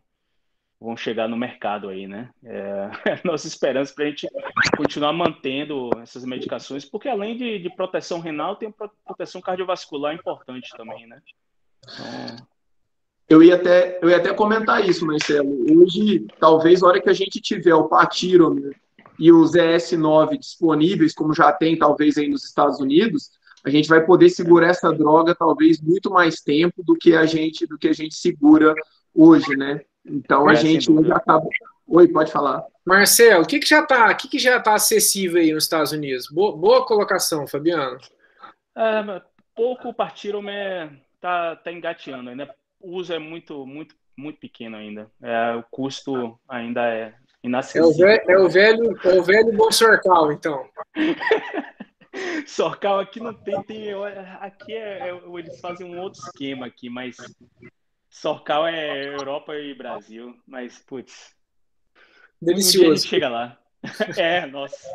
vão chegar no mercado aí, né? É nossa esperança para a gente continuar mantendo essas medicações, porque além de proteção renal, tem proteção cardiovascular importante também, né? Então, Eu ia até comentar isso, Marcelo. Hoje, talvez, na hora que a gente tiver o Patiromer e o ZS9 disponíveis, como já tem, talvez, aí nos Estados Unidos, a gente vai poder segurar essa droga, talvez, muito mais tempo do que a gente segura hoje, né? Então, a sem gente dúvida. acaba... Oi, pode falar. Marcelo, o que já tá acessível aí nos Estados Unidos? Boa colocação, Fabiano. Pouco o Partiromer tá engateando ainda. O uso é muito pequeno ainda. O custo ainda é inacessível. É o velho bom Sorcal, então. Sorcal aqui não tem, aqui eles fazem um outro esquema aqui, mas Sorcal é Europa e Brasil, mas putz, um dia a Delicioso. gente chega lá. Nossa.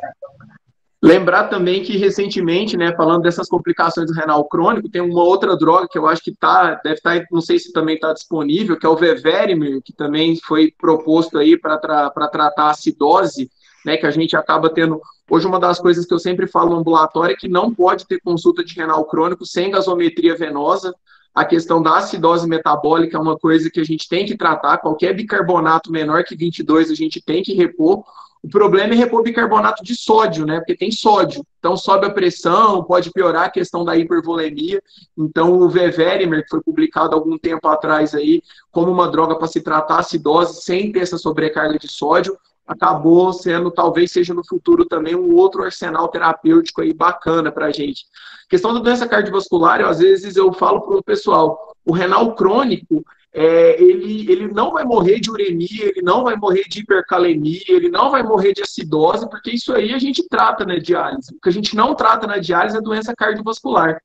Lembrar também que recentemente, né, falando dessas complicações do renal crônico, tem uma outra droga que eu acho que deve estar, não sei se também está disponível, que é o Veverimir, que também foi proposto aí para tratar a acidose, né, que a gente acaba tendo. Hoje, uma das coisas que eu sempre falo no ambulatório é que não pode ter consulta de renal crônico sem gasometria venosa. A questão da acidose metabólica é uma coisa que a gente tem que tratar. Qualquer bicarbonato menor que 22 a gente tem que repor. O problema é repor bicarbonato de sódio, né? Porque tem sódio. Então sobe a pressão, pode piorar a questão da hipervolemia. Então o Veverimer, que foi publicado há algum tempo atrás aí, como uma droga para se tratar a acidose sem ter essa sobrecarga de sódio, acabou sendo, talvez seja no futuro também, um outro arsenal terapêutico aí bacana para a gente. Questão da doença cardiovascular, às vezes eu falo para o pessoal, o renal crônico, ele não vai morrer de uremia, ele não vai morrer de hipercalemia, ele não vai morrer de acidose, porque isso aí a gente trata na diálise. O que a gente não trata na diálise é a doença cardiovascular.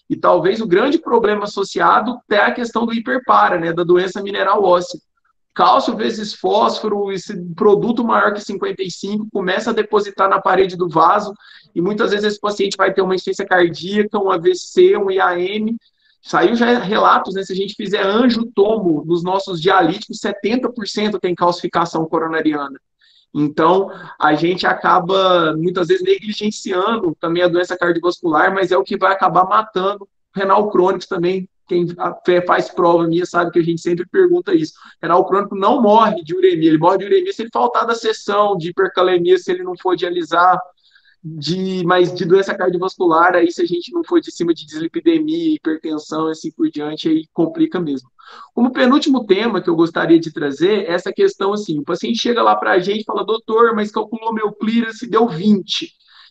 E talvez o grande problema associado é a questão do hiperpara, né, da doença mineral óssea. Cálcio vezes fósforo, esse produto maior que 55 começa a depositar na parede do vaso e muitas vezes esse paciente vai ter uma insuficiência cardíaca, um AVC, um IAM. Saiu já relatos, né? Se a gente fizer angiotomo nos nossos dialíticos, 70% tem calcificação coronariana. Então, a gente acaba, muitas vezes, negligenciando também a doença cardiovascular, mas é o que vai acabar matando renal crônico também. Quem faz prova minha sabe que a gente sempre pergunta isso. Renal crônico não morre de uremia, ele morre de uremia se ele faltar da sessão, de hipercalemia se ele não for dialisar, mas de doença cardiovascular, aí se a gente não for de cima de dislipidemia, hipertensão, assim por diante, aí complica mesmo. Como penúltimo tema que eu gostaria de trazer, essa questão assim, o paciente chega lá para a gente e fala, doutor, mas calculou meu clearance e deu 20. O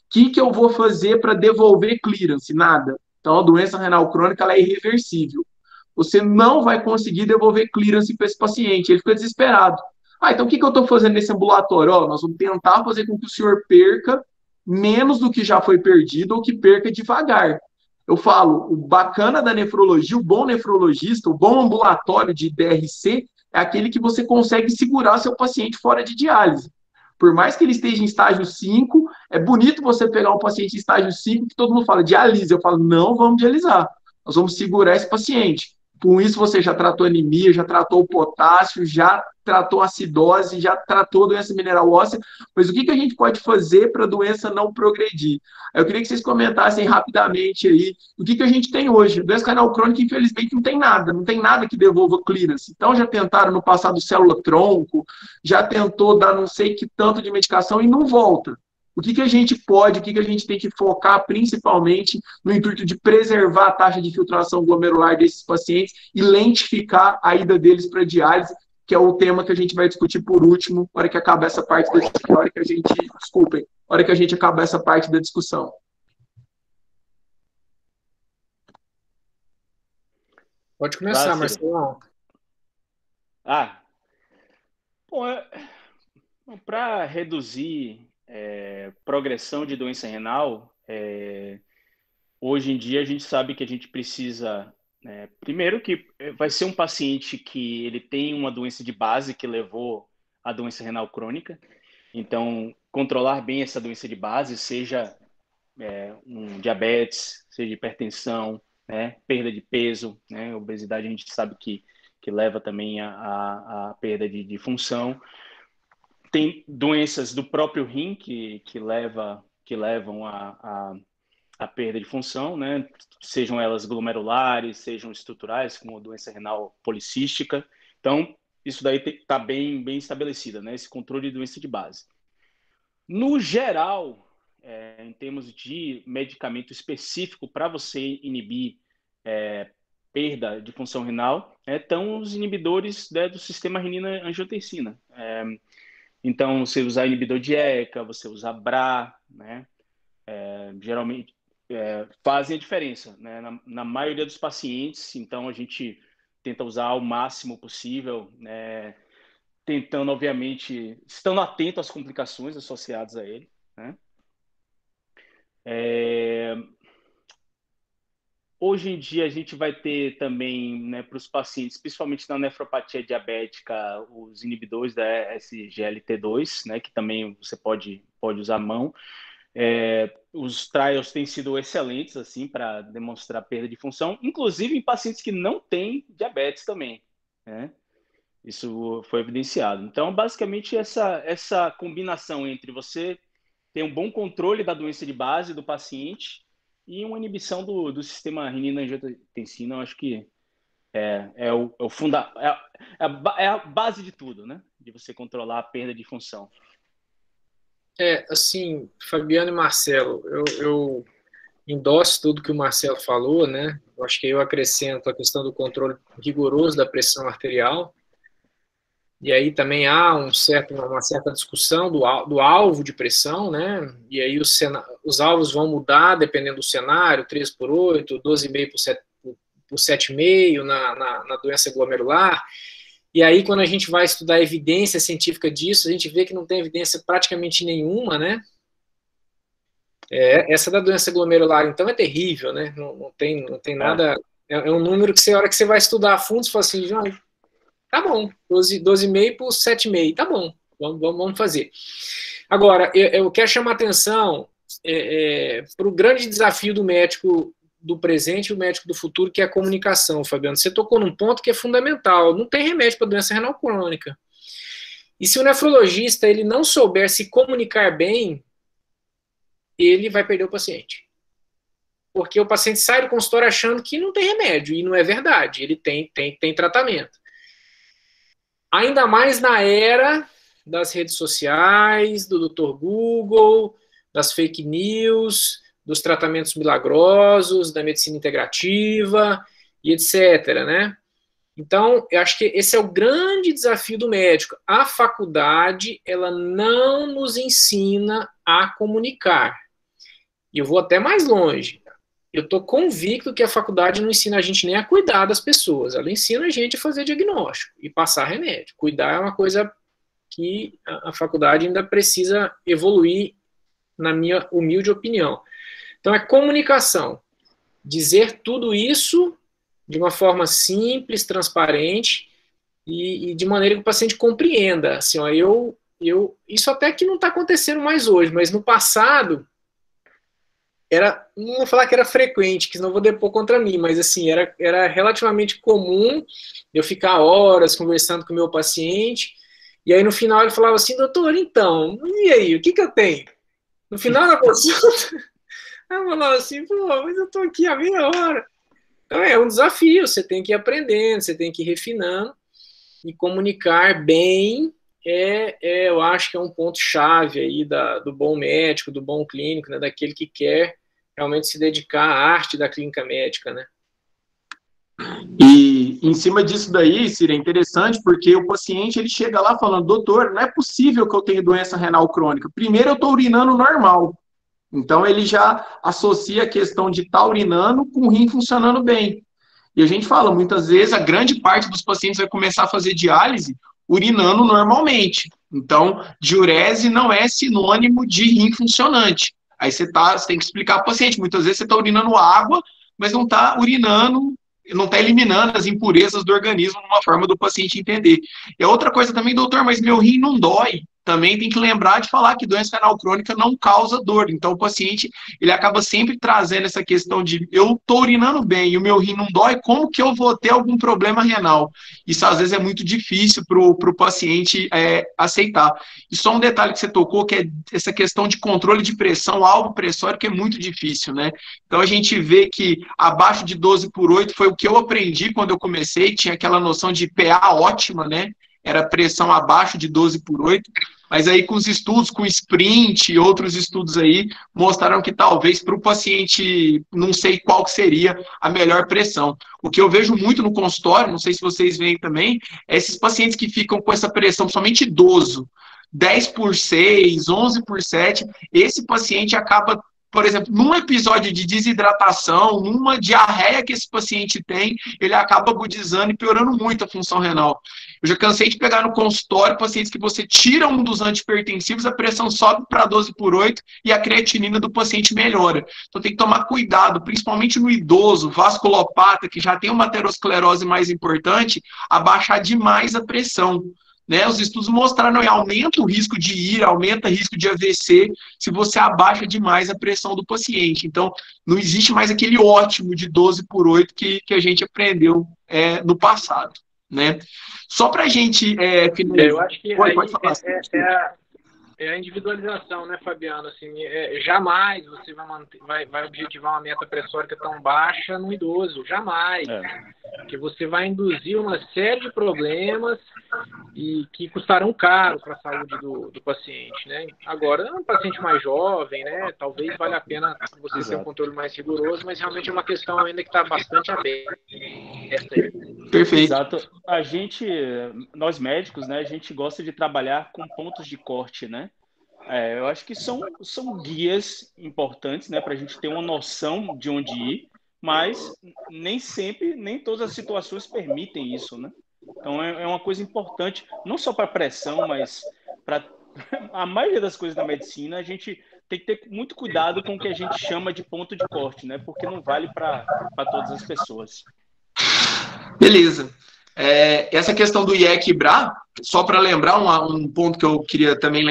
que eu vou fazer para devolver clearance? Nada. Então, a doença renal crônica ela é irreversível. Você não vai conseguir devolver clearance para esse paciente. Ele fica desesperado. Então o que eu estou fazendo nesse ambulatório? Nós vamos tentar fazer com que o senhor perca menos do que já foi perdido ou que perca devagar. Eu falo, o bacana da nefrologia, o bom nefrologista, o bom ambulatório de DRC é aquele que você consegue segurar seu paciente fora de diálise. Por mais que ele esteja em estágio 5, é bonito você pegar um paciente em estágio 5 que todo mundo fala, diálise. Eu falo, não vamos dialisar. Nós vamos segurar esse paciente. Com isso, você já tratou anemia, já tratou o potássio, já tratou acidose, já tratou doença mineral óssea, mas o que a gente pode fazer para a doença não progredir? Eu queria que vocês comentassem rapidamente aí o que a gente tem hoje. Doença renal crônica, infelizmente, não tem nada que devolva clearance. Então, já tentaram no passado célula-tronco, já tentou dar não sei que tanto de medicação e não volta. O que a gente pode, o que a gente tem que focar principalmente no intuito de preservar a taxa de filtração glomerular desses pacientes e lentificar a ida deles para diálise, que é o tema que a gente vai discutir por último, na hora que acabar essa parte da discussão, na hora que a gente acabar essa parte da discussão. Pode começar, Marcelo. Para reduzir progressão de doença renal, hoje em dia a gente sabe que a gente precisa, primeiro que vai ser um paciente que ele tem uma doença de base que levou à doença renal crônica, então controlar bem essa doença de base, seja um diabetes, seja hipertensão, perda de peso, obesidade a gente sabe que que leva também a perda de função. Tem doenças do próprio rim que levam a perda de função, né? Sejam elas glomerulares, sejam estruturais, como a doença renal policística. Então, isso daí está bem estabelecido, né? Esse controle de doença de base. No geral, em termos de medicamento específico para você inibir perda de função renal, estão os inibidores, né, do sistema renina-angiotensina. Então, você usar inibidor de ECA, você usar BRA, né? Geralmente fazem a diferença, né? Na maioria dos pacientes. Então, a gente tenta usar o máximo possível, né? Tentando, obviamente, estando atento às complicações associadas a ele, né? Hoje em dia, a gente vai ter também, né, para os pacientes, principalmente na nefropatia diabética, os inibidores da SGLT2, né, que também você pode usar a mão. Os trials têm sido excelentes assim para demonstrar perda de função, inclusive em pacientes que não têm diabetes também, né? Isso foi evidenciado. Então, basicamente, essa combinação entre você ter um bom controle da doença de base do paciente e uma inibição do sistema renina-angiotensina, eu acho que é a base de tudo, né? De você controlar a perda de função. Assim, Fabiano e Marcelo, eu endosso tudo que o Marcelo falou, né? Eu acho que eu acrescento a questão do controle rigoroso da pressão arterial. E aí também há uma certa discussão do alvo de pressão, né? E aí os alvos vão mudar dependendo do cenário, 3/8, 12,5 por 7,5 na doença glomerular. E aí, quando a gente vai estudar a evidência científica disso, a gente vê que não tem evidência praticamente nenhuma, né? Essa da doença glomerular, então, é terrível, né? Não tem nada... É um número que, a hora que você vai estudar a fundo, você fala assim, tá bom, 12,5 por 7,5, tá bom, vamos fazer. Agora, eu quero chamar a atenção para o grande desafio do médico do presente e o médico do futuro, que é a comunicação, Fabiano. Você tocou num ponto que é fundamental. Não tem remédio para doença renal crônica. E se o nefrologista ele não souber se comunicar bem, ele vai perder o paciente. Porque o paciente sai do consultório achando que não tem remédio, e não é verdade. Ele tem tratamento. Ainda mais na era das redes sociais, do Dr. Google, das fake news, dos tratamentos milagrosos, da medicina integrativa e etc, né? Então, eu acho que esse é o grande desafio do médico. A faculdade, ela não nos ensina a comunicar. E eu vou até mais longe. Eu estou convicto que a faculdade não ensina a gente nem a cuidar das pessoas. Ela ensina a gente a fazer diagnóstico e passar remédio. Cuidar é uma coisa que a faculdade ainda precisa evoluir, na minha humilde opinião. Então, é comunicação. Dizer tudo isso de uma forma simples, transparente e de maneira que o paciente compreenda. Assim, isso até que não está acontecendo mais hoje, mas no passado, não vou falar que era frequente, que senão vou depor contra mim, mas assim, era relativamente comum eu ficar horas conversando com o meu paciente, e aí no final ele falava assim, doutor, então, e aí, o que eu tenho? No final da consulta, eu falava assim, pô, mas eu tô aqui há meia hora. Então é um desafio, você tem que ir aprendendo, você tem que ir refinando, e comunicar bem eu acho que é um ponto-chave aí do bom médico, do bom clínico, né, daquele que quer realmente se dedicar à arte da clínica médica, né? E em cima disso daí, Ciro, é interessante porque o paciente ele chega lá falando, doutor, não é possível que eu tenha doença renal crônica. Primeiro eu estou urinando normal. Então ele já associa a questão de estar urinando com o rim funcionando bem. E a gente fala, muitas vezes a grande parte dos pacientes vai começar a fazer diálise urinando normalmente. Então, diurese não é sinônimo de rim funcionante. Aí você tem que explicar para o paciente, muitas vezes você está urinando água, mas não está urinando, não está eliminando as impurezas do organismo de uma forma do paciente entender. E a outra coisa também, doutor, mas meu rim não dói. também tem que lembrar de falar que doença renal crônica não causa dor. Então, o paciente, ele acaba sempre trazendo essa questão de eu estou urinando bem e o meu rim não dói, como que eu vou ter algum problema renal? Isso, às vezes, é muito difícil para o paciente aceitar. E só um detalhe que você tocou, que é essa questão de controle de pressão, alvo pressório, que é muito difícil, né? Então, a gente vê que abaixo de 12/8 foi o que eu aprendi quando eu comecei, tinha aquela noção de PA ótima, né? Era pressão abaixo de 12/8, mas aí com os estudos, com o Sprint e outros estudos aí, mostraram que talvez para o paciente, não sei qual que seria a melhor pressão. O que eu vejo muito no consultório, não sei se vocês veem também, é esses pacientes que ficam com essa pressão, somente idoso, 10/6, 11/7, esse paciente acaba, por exemplo, num episódio de desidratação, numa diarreia que esse paciente tem, ele acaba agudizando e piorando muito a função renal. Eu já cansei de pegar no consultório pacientes que você tira um dos antihipertensivos, a pressão sobe para 12/8 e a creatinina do paciente melhora. Então tem que tomar cuidado, principalmente no idoso, vasculopata, que já tem uma aterosclerose mais importante, abaixar demais a pressão. Né, os estudos mostraram que aumenta o risco de IRA, aumenta o risco de AVC, se você abaixa demais a pressão do paciente. Então, não existe mais aquele ótimo de 12/8 que a gente aprendeu no passado. Né? Só para a gente finalizar. Eu acho que pode falar. É a individualização, né, Fabiano? Assim, jamais você vai objetivar uma meta pressórica tão baixa no idoso, jamais. Porque você vai induzir uma série de problemas e que custarão caro para a saúde do paciente, né? Agora, um paciente mais jovem, né, talvez valha a pena você ter um controle mais rigoroso, mas realmente é uma questão ainda que está bastante aberta. Perfeito. Exato. Nós médicos, né, a gente gosta de trabalhar com pontos de corte, né? Eu acho que são guias importantes, né, para a gente ter uma noção de onde ir, mas nem todas as situações permitem isso, né? Então é uma coisa importante, não só para pressão, mas para a maioria das coisas da medicina, a gente tem que ter muito cuidado com o que a gente chama de ponto de corte, né? Porque não vale para todas as pessoas. Beleza. Essa questão do IEC-BRA, só para lembrar um ponto que eu queria também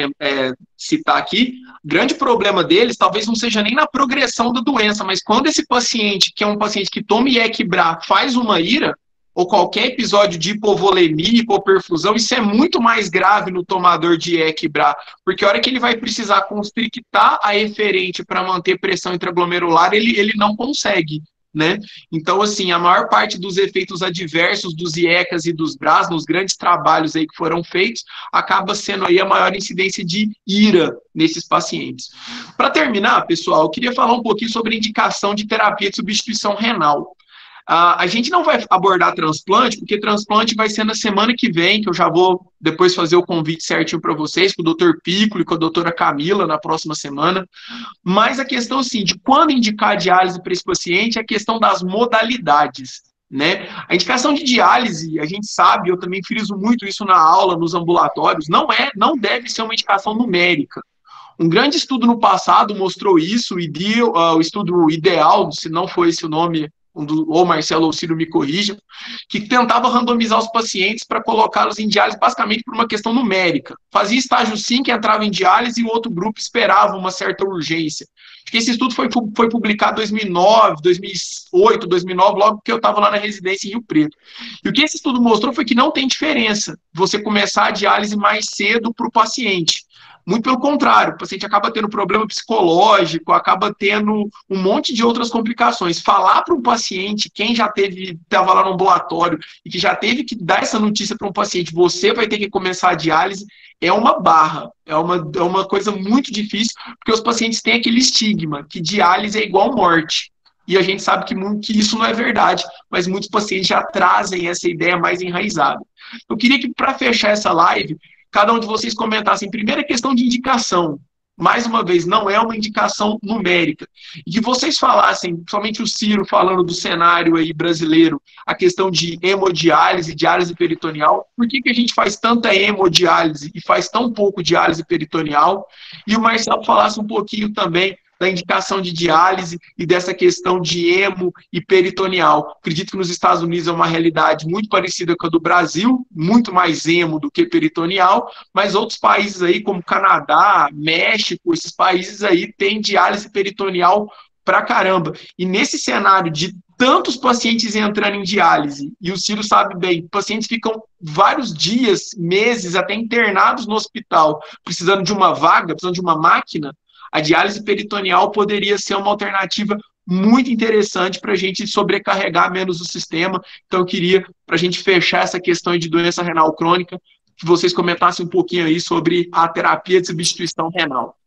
citar aqui, o grande problema deles talvez não seja nem na progressão da doença, mas quando esse paciente, que é um paciente que toma IEC-BRA, faz uma IRA, ou qualquer episódio de hipovolemia, hipoperfusão, isso é muito mais grave no tomador de IEC-BRA, porque a hora que ele vai precisar constrictar a eferente para manter pressão intraglomerular, ele não consegue. Né? Então, assim, a maior parte dos efeitos adversos dos IECAs e dos BRAs, nos grandes trabalhos aí que foram feitos, acaba sendo aí a maior incidência de IRA nesses pacientes. Para terminar, pessoal, eu queria falar um pouquinho sobre a indicação de terapia de substituição renal. A gente não vai abordar transplante, porque transplante vai ser na semana que vem, que eu já vou depois fazer o convite certinho para vocês, com o Dr. Piccolo e com a doutora Camila na próxima semana. Mas a questão, assim, de quando indicar diálise para esse paciente é a questão das modalidades. Né? A indicação de diálise, a gente sabe, eu também friso muito isso na aula, nos ambulatórios, não deve ser uma indicação numérica. Um grande estudo no passado mostrou isso, o estudo ideal, se não foi esse o nome, ou Marcelo ou Ciro me corrijam, que tentava randomizar os pacientes para colocá-los em diálise basicamente por uma questão numérica. Fazia estágio 5, entrava em diálise e o outro grupo esperava uma certa urgência. Acho que esse estudo foi publicado em 2009, 2008, 2009, logo que eu estava lá na residência em Rio Preto. E o que esse estudo mostrou foi que não tem diferença você começar a diálise mais cedo para o paciente. Muito pelo contrário, o paciente acaba tendo problema psicológico, acaba tendo um monte de outras complicações. Falar para um paciente, quem já estava lá no ambulatório e que já teve que dar essa notícia para um paciente, você vai ter que começar a diálise, é uma barra, é uma coisa muito difícil, porque os pacientes têm aquele estigma, que diálise é igual morte. E a gente sabe que isso não é verdade, mas muitos pacientes já trazem essa ideia mais enraizada. Eu queria que, para fechar essa live, cada um de vocês comentassem, primeiro, a questão de indicação. Mais uma vez, não é uma indicação numérica. E que vocês falassem, principalmente o Ciro falando do cenário aí brasileiro, a questão de hemodiálise, diálise peritoneal. Por que a gente faz tanta hemodiálise e faz tão pouco diálise peritoneal? E o Marcelo falasse um pouquinho também da indicação de diálise e dessa questão de hemo e peritoneal. Acredito que nos Estados Unidos é uma realidade muito parecida com a do Brasil, muito mais hemo do que peritoneal, mas outros países aí, como Canadá, México, esses países aí têm diálise peritoneal pra caramba. E nesse cenário de tantos pacientes entrando em diálise, e o Ciro sabe bem, pacientes ficam vários dias, meses, até internados no hospital, precisando de uma vaga, precisando de uma máquina, a diálise peritoneal poderia ser uma alternativa muito interessante para a gente sobrecarregar menos o sistema. Então, eu queria, para a gente fechar essa questão de doença renal crônica, que vocês comentassem um pouquinho aí sobre a terapia de substituição renal.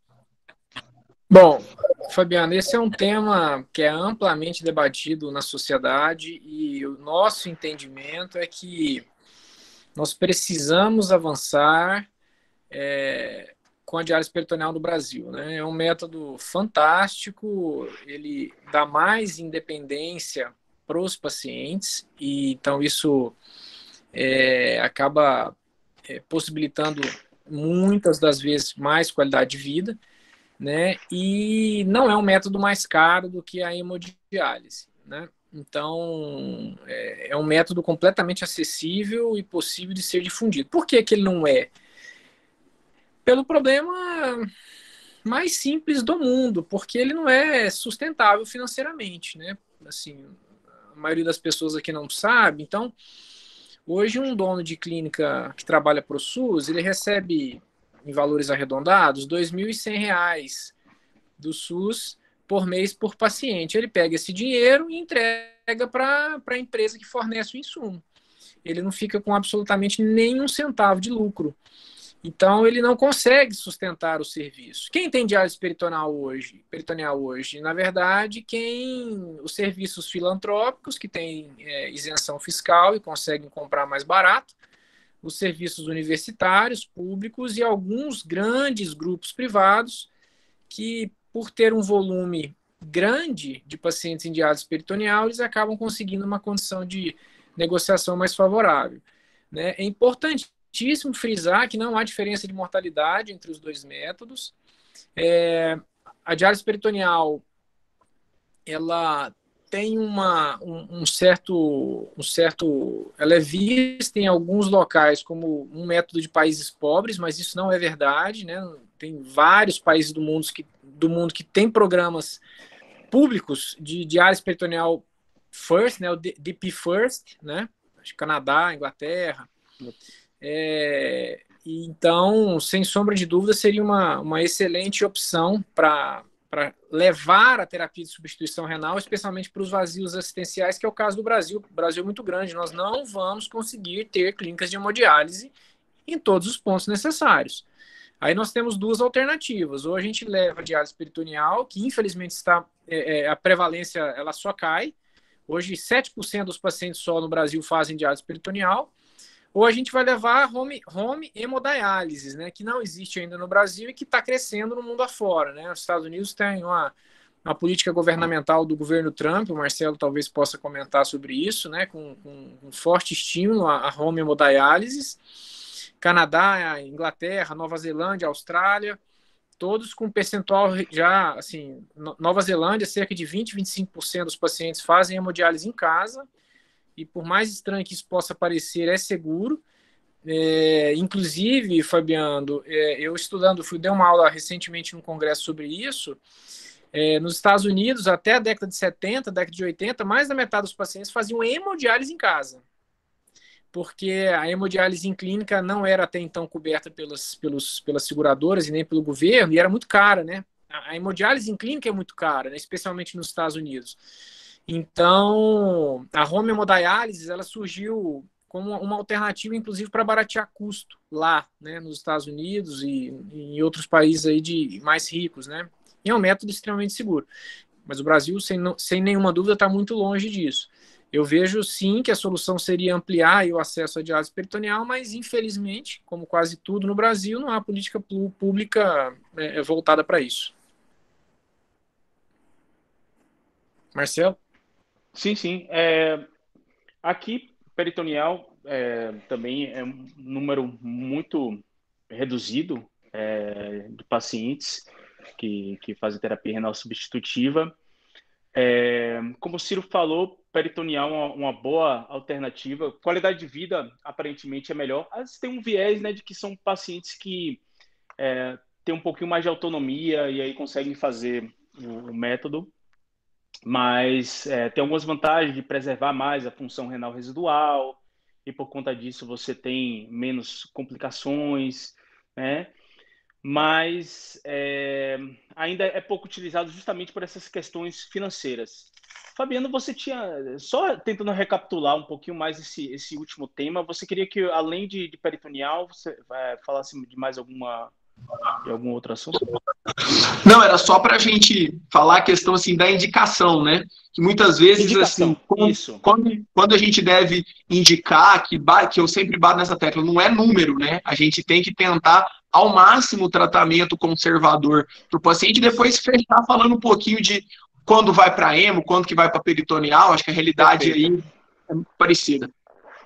Bom, Fabiano, esse é um tema que é amplamente debatido na sociedade e o nosso entendimento é que nós precisamos avançar com a diálise peritoneal no Brasil, né? É um método fantástico, ele dá mais independência para os pacientes e então isso acaba possibilitando muitas das vezes mais qualidade de vida, né? E não é um método mais caro do que a hemodiálise, né? Então, é um método completamente acessível e possível de ser difundido. Por que que ele não é? Pelo problema mais simples do mundo, porque ele não é sustentável financeiramente, né? Assim, a maioria das pessoas aqui não sabe. Então, hoje um dono de clínica que trabalha para o SUS, ele recebe, em valores arredondados, R$ 2.100 do SUS por mês por paciente. Ele pega esse dinheiro e entrega para a empresa que fornece o insumo. Ele não fica com absolutamente nenhum centavo de lucro. Então, ele não consegue sustentar o serviço. Quem tem diálise peritoneal hoje? Na verdade, os serviços filantrópicos, que têm isenção fiscal e conseguem comprar mais barato, os serviços universitários, públicos e alguns grandes grupos privados que, por ter um volume grande de pacientes em diálise peritoneal, eles acabam conseguindo uma condição de negociação mais favorável, né? É importantíssimo frisar que não há diferença de mortalidade entre os dois métodos. A diálise peritoneal, ela tem um certo, ela é vista em alguns locais como um método de países pobres, mas isso não é verdade, né? Tem vários países do mundo que têm programas públicos de diálise peritoneal first, né? O DP first, né? Acho que Canadá, Inglaterra. Então, sem sombra de dúvida, seria uma excelente opção para levar a terapia de substituição renal, especialmente para os vazios assistenciais, que é o caso do Brasil. O Brasil é muito grande, nós não vamos conseguir ter clínicas de hemodiálise em todos os pontos necessários. Aí nós temos duas alternativas. Ou a gente leva a diálise peritoneal, que infelizmente a prevalência ela só cai. Hoje, 7% dos pacientes só no Brasil fazem diálise peritoneal. Ou a gente vai levar home hemodiálise, né, que não existe ainda no Brasil e que está crescendo no mundo afora, né? Os Estados Unidos têm uma política governamental do governo Trump, o Marcelo talvez possa comentar sobre isso, né, com um forte estímulo à home hemodiálise. Canadá, Inglaterra, Nova Zelândia, Austrália, todos com percentual já, assim, Nova Zelândia, cerca de 20-25% dos pacientes fazem hemodiálise em casa. E por mais estranho que isso possa parecer, é seguro. Inclusive, Fabiano, eu dei uma aula recentemente num congresso sobre isso. Nos Estados Unidos, até a década de 70, década de 80, mais da metade dos pacientes faziam hemodiálise em casa. Porque a hemodiálise em clínica não era até então coberta pelas seguradoras e nem pelo governo, e era muito cara, né? A hemodiálise em clínica é muito cara, né? Especialmente nos Estados Unidos. Então, a home hemodiálise, ela surgiu como uma alternativa, inclusive, para baratear custo lá, né, nos Estados Unidos e em outros países aí mais ricos, né? E é um método extremamente seguro. Mas o Brasil, sem nenhuma dúvida, está muito longe disso. Eu vejo, sim, que a solução seria ampliar o acesso à diálise peritoneal, mas, infelizmente, como quase tudo no Brasil, não há política pública voltada para isso. Marcelo? Sim. Aqui, peritoneal também é um número muito reduzido de pacientes. que fazem terapia renal substitutiva. Como o Ciro falou, peritoneal é uma boa alternativa. Qualidade de vida, aparentemente, é melhor. Às vezes tem um viés, né, de que são pacientes que têm um pouquinho mais de autonomia e aí conseguem fazer o método. Mas tem algumas vantagens de preservar mais a função renal residual e, por conta disso, você tem menos complicações, né? Mas ainda é pouco utilizado justamente por essas questões financeiras. Fabiano, você tinha, só tentando recapitular um pouquinho mais esse último tema, você queria que, além de peritoneal, você falasse de mais de algum outro assunto? Não, era só para a gente falar a questão assim, da indicação, né? Que muitas vezes, Indicação, assim, quando a gente deve indicar, que eu sempre bato nessa tecla, não é número, né? A gente tem que tentar ao máximo o tratamento conservador para o paciente e depois fechar falando um pouquinho de quando vai para hemo, quando que vai para peritoneal. Acho que a realidade aí é parecida.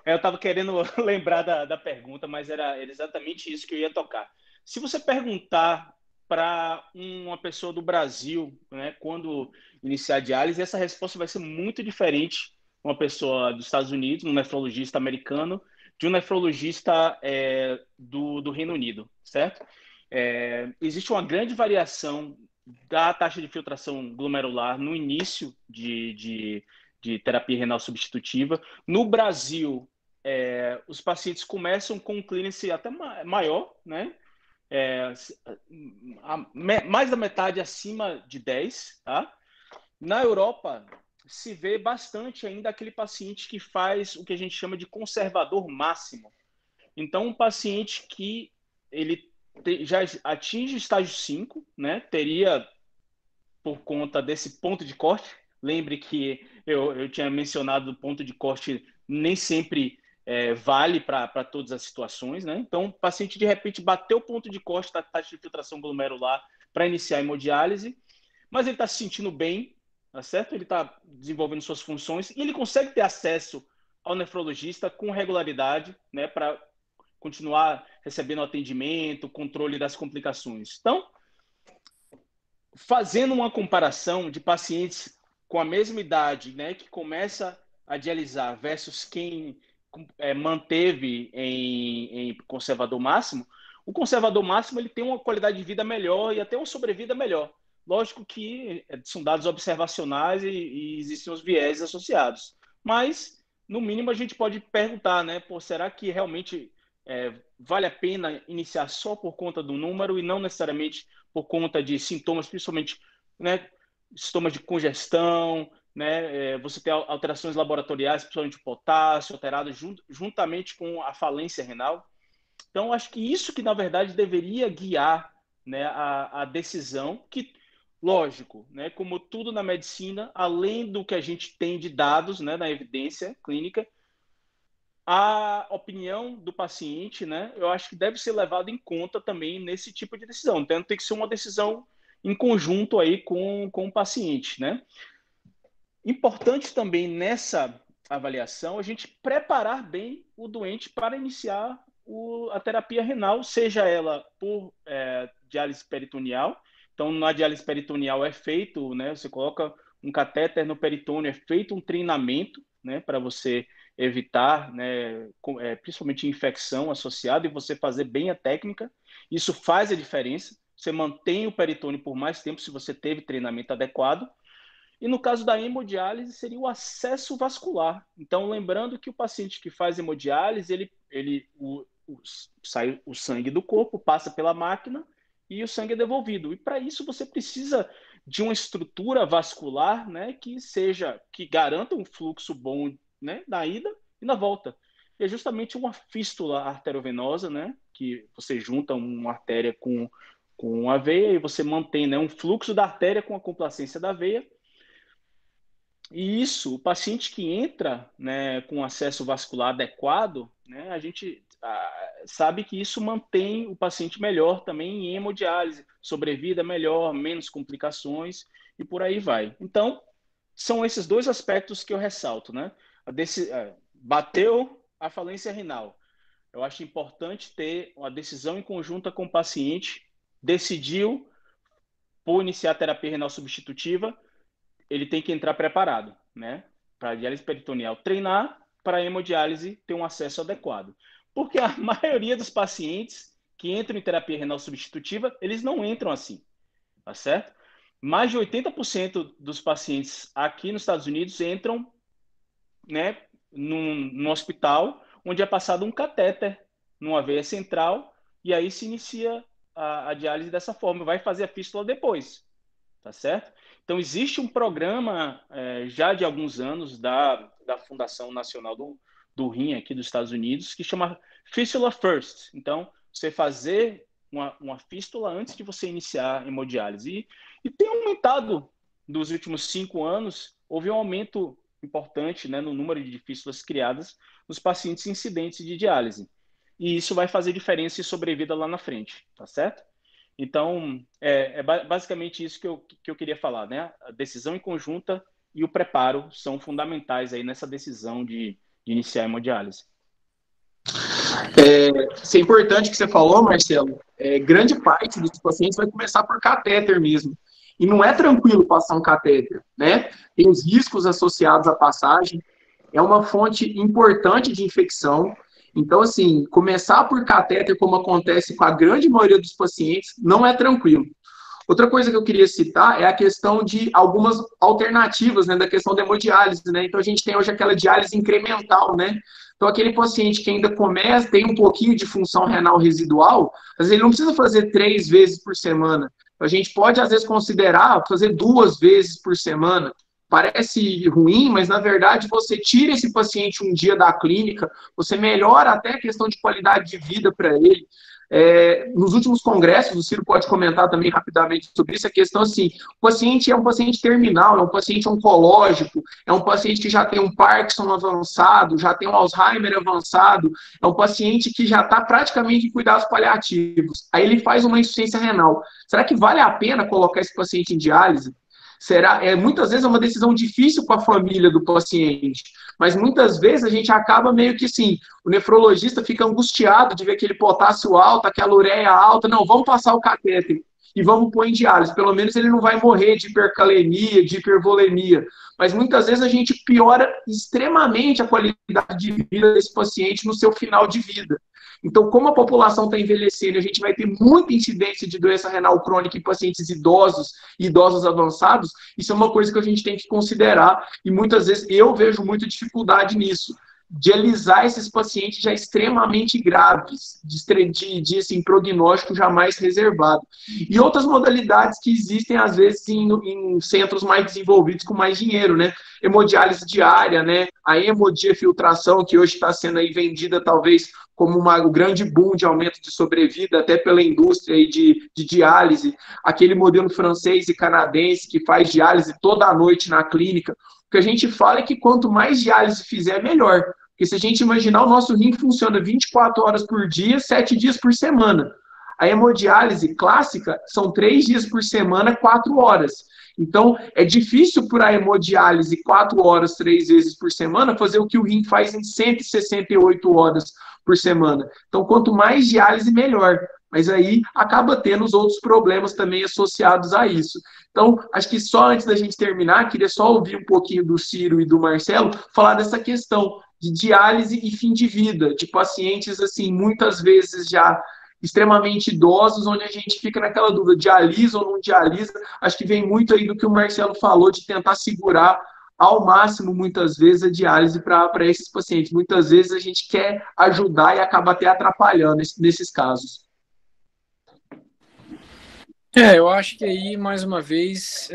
Eu estava querendo lembrar da pergunta, mas era exatamente isso que eu ia tocar. Se você perguntar para uma pessoa do Brasil, né, quando iniciar a diálise, essa resposta vai ser muito diferente uma pessoa dos Estados Unidos, um nefrologista americano, de um nefrologista do Reino Unido, certo? Existe uma grande variação da taxa de filtração glomerular no início de terapia renal substitutiva. No Brasil, os pacientes começam com um clearance até maior, né? Mais da metade acima de 10, tá? Na Europa, se vê bastante ainda aquele paciente que faz o que a gente chama de conservador máximo. Então, um paciente que ele já atinge estágio 5, né? Teria, por conta desse ponto de corte, lembre que eu tinha mencionado o ponto de corte nem sempre vale para todas as situações, né? Então, o paciente, de repente, bateu o ponto de corte da taxa de filtração glomerular para iniciar a hemodiálise, mas ele está se sentindo bem, tá certo? Ele está desenvolvendo suas funções e ele consegue ter acesso ao nefrologista com regularidade, né? Para continuar recebendo atendimento, controle das complicações. Então, fazendo uma comparação de pacientes com a mesma idade, né, que começa a dialisar versus quem manteve em conservador máximo, o conservador máximo ele tem uma qualidade de vida melhor e até uma sobrevida melhor. Lógico que são dados observacionais e existem os viés associados. Mas, no mínimo, a gente pode perguntar, né, será que realmente vale a pena iniciar só por conta do número e não necessariamente por conta de sintomas, principalmente, né, sintomas de congestão, né, você tem alterações laboratoriais, principalmente potássio alterado juntamente com a falência renal. Então, acho que isso que, na verdade, deveria guiar, né, a decisão, que, lógico, né, como tudo na medicina, além do que a gente tem de dados, né, na evidência clínica, a opinião do paciente, né, eu acho que deve ser levado em conta também nesse tipo de decisão. Então, tem que ser uma decisão em conjunto aí com o paciente, né? Importante também nessa avaliação a gente preparar bem o doente para iniciar a terapia renal, seja ela por diálise peritoneal. Então, na diálise peritoneal é feito, né, você coloca um catéter no peritônio, é feito um treinamento, né, para você evitar, né, principalmente infecção associada, e você fazer bem a técnica. Isso faz a diferença. Você mantém o peritônio por mais tempo se você teve treinamento adequado. E no caso da hemodiálise, seria o acesso vascular. Então, lembrando que o paciente que faz hemodiálise, sai o sangue do corpo, passa pela máquina e o sangue é devolvido. E para isso você precisa de uma estrutura vascular, né, que garanta um fluxo bom, né, na ida e na volta. E é justamente uma fístula arteriovenosa, né, que você junta uma artéria com a veia e você mantém, né, um fluxo da artéria com a complacência da veia. E isso, o paciente que entra, né, com acesso vascular adequado, né, a gente sabe que isso mantém o paciente melhor também em hemodiálise, sobrevida melhor, menos complicações e por aí vai. Então, são esses dois aspectos que eu ressalto, né? Bateu a falência renal. Eu acho importante ter uma decisão em conjunta com o paciente, decidiu, por iniciar a terapia renal substitutiva, ele tem que entrar preparado, né? Para a diálise peritoneal treinar, para a hemodiálise ter um acesso adequado. Porque a maioria dos pacientes que entram em terapia renal substitutiva, eles não entram assim, tá certo? Mais de 80% dos pacientes aqui nos Estados Unidos entram, né, num hospital onde é passado um catéter numa veia central e aí se inicia a diálise dessa forma. Vai fazer a fístula depois, tá certo? Então, existe um programa já de alguns anos da Fundação Nacional do Rim aqui dos Estados Unidos que chama Fistula First. Então, você fazer uma fístula antes de você iniciar a hemodiálise. E tem aumentado nos últimos 5 anos, houve um aumento importante, né, no número de fístulas criadas nos pacientes incidentes de diálise. E isso vai fazer diferença e sobrevida lá na frente, tá certo? Então, basicamente isso que eu queria falar, né? A decisão em conjunta e o preparo são fundamentais aí nessa decisão de iniciar a hemodiálise. Isso é importante que você falou, Marcelo. Grande parte dos pacientes vai começar por catéter mesmo. E não é tranquilo passar um catéter, né? Tem os riscos associados à passagem. É uma fonte importante de infecção. Então, assim, começar por catéter, como acontece com a grande maioria dos pacientes, não é tranquilo. Outra coisa que eu queria citar é a questão de algumas alternativas, né, da questão da hemodiálise, né? Então, a gente tem hoje aquela diálise incremental, né? Então, aquele paciente que ainda começa, tem um pouquinho de função renal residual, às vezes ele não precisa fazer 3 vezes por semana. A gente pode, às vezes, considerar fazer 2 vezes por semana. Parece ruim, mas, na verdade, você tira esse paciente um dia da clínica, você melhora até a questão de qualidade de vida para ele. Nos últimos congressos, o Ciro pode comentar também rapidamente sobre isso, a questão assim, o paciente é um paciente terminal, é um paciente oncológico, é um paciente que já tem um Parkinson avançado, já tem um Alzheimer avançado, é um paciente que já está praticamente em cuidados paliativos. Aí ele faz uma insuficiência renal. Será que vale a pena colocar esse paciente em diálise? Muitas vezes é uma decisão difícil para a família do paciente, mas muitas vezes a gente acaba meio que assim, o nefrologista fica angustiado de ver aquele potássio alto, aquela ureia alta, não, vamos passar o catéter e vamos pôr em diálise, pelo menos ele não vai morrer de hipercalemia, de hipervolemia, mas muitas vezes a gente piora extremamente a qualidade de vida desse paciente no seu final de vida. Então, como a população está envelhecendo, a gente vai ter muita incidência de doença renal crônica em pacientes idosos e idosos avançados, isso é uma coisa que a gente tem que considerar, e muitas vezes eu vejo muita dificuldade nisso. Dialisar esses pacientes já extremamente graves, de assim, prognóstico jamais reservado. E outras modalidades que existem, às vezes, em centros mais desenvolvidos com mais dinheiro, né? Hemodiálise diária, né? A hemodiafiltração, que hoje está sendo aí vendida, talvez, como um grande boom de aumento de sobrevida, até pela indústria aí de diálise. Aquele modelo francês e canadense que faz diálise toda a noite na clínica. O que a gente fala é que quanto mais diálise fizer, melhor. Porque se a gente imaginar, o nosso rim funciona 24 horas por dia, 7 dias por semana. A hemodiálise clássica são 3 dias por semana, 4 horas. Então, é difícil para a hemodiálise 4 horas, 3 vezes por semana, fazer o que o rim faz em 168 horas por semana. Então, quanto mais diálise, melhor. Mas aí acaba tendo os outros problemas também associados a isso. Então, acho que só antes da gente terminar, queria só ouvir um pouquinho do Ciro e do Marcelo falar dessa questão de diálise e fim de vida, de pacientes, assim, muitas vezes já extremamente idosos, onde a gente fica naquela dúvida, dialisa ou não dialisa. Acho que vem muito aí do que o Marcelo falou, de tentar segurar ao máximo, muitas vezes, a diálise para esses pacientes. Muitas vezes a gente quer ajudar e acaba até atrapalhando nesses casos. Eu acho que aí, mais uma vez,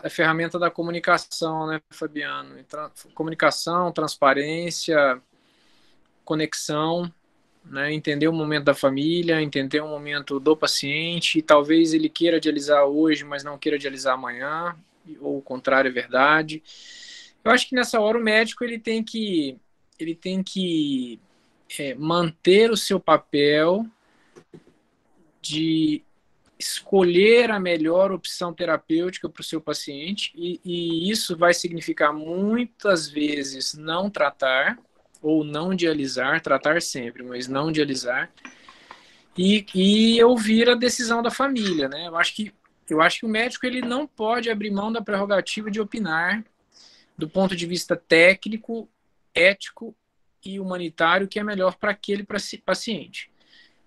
a ferramenta da comunicação, né, Fabiano? Comunicação, transparência, conexão, né? Entender o momento da família, entender o momento do paciente, talvez ele queira dialisar hoje, mas não queira dialisar amanhã, ou o contrário é verdade. Eu acho que nessa hora o médico ele tem que manter o seu papel de escolher a melhor opção terapêutica para o seu paciente, e isso vai significar muitas vezes não tratar ou não dialisar, tratar sempre, mas não dialisar. e ouvir a decisão da família, né? Eu acho que o médico ele não pode abrir mão da prerrogativa de opinar do ponto de vista técnico, ético e humanitário que é melhor para aquele paciente.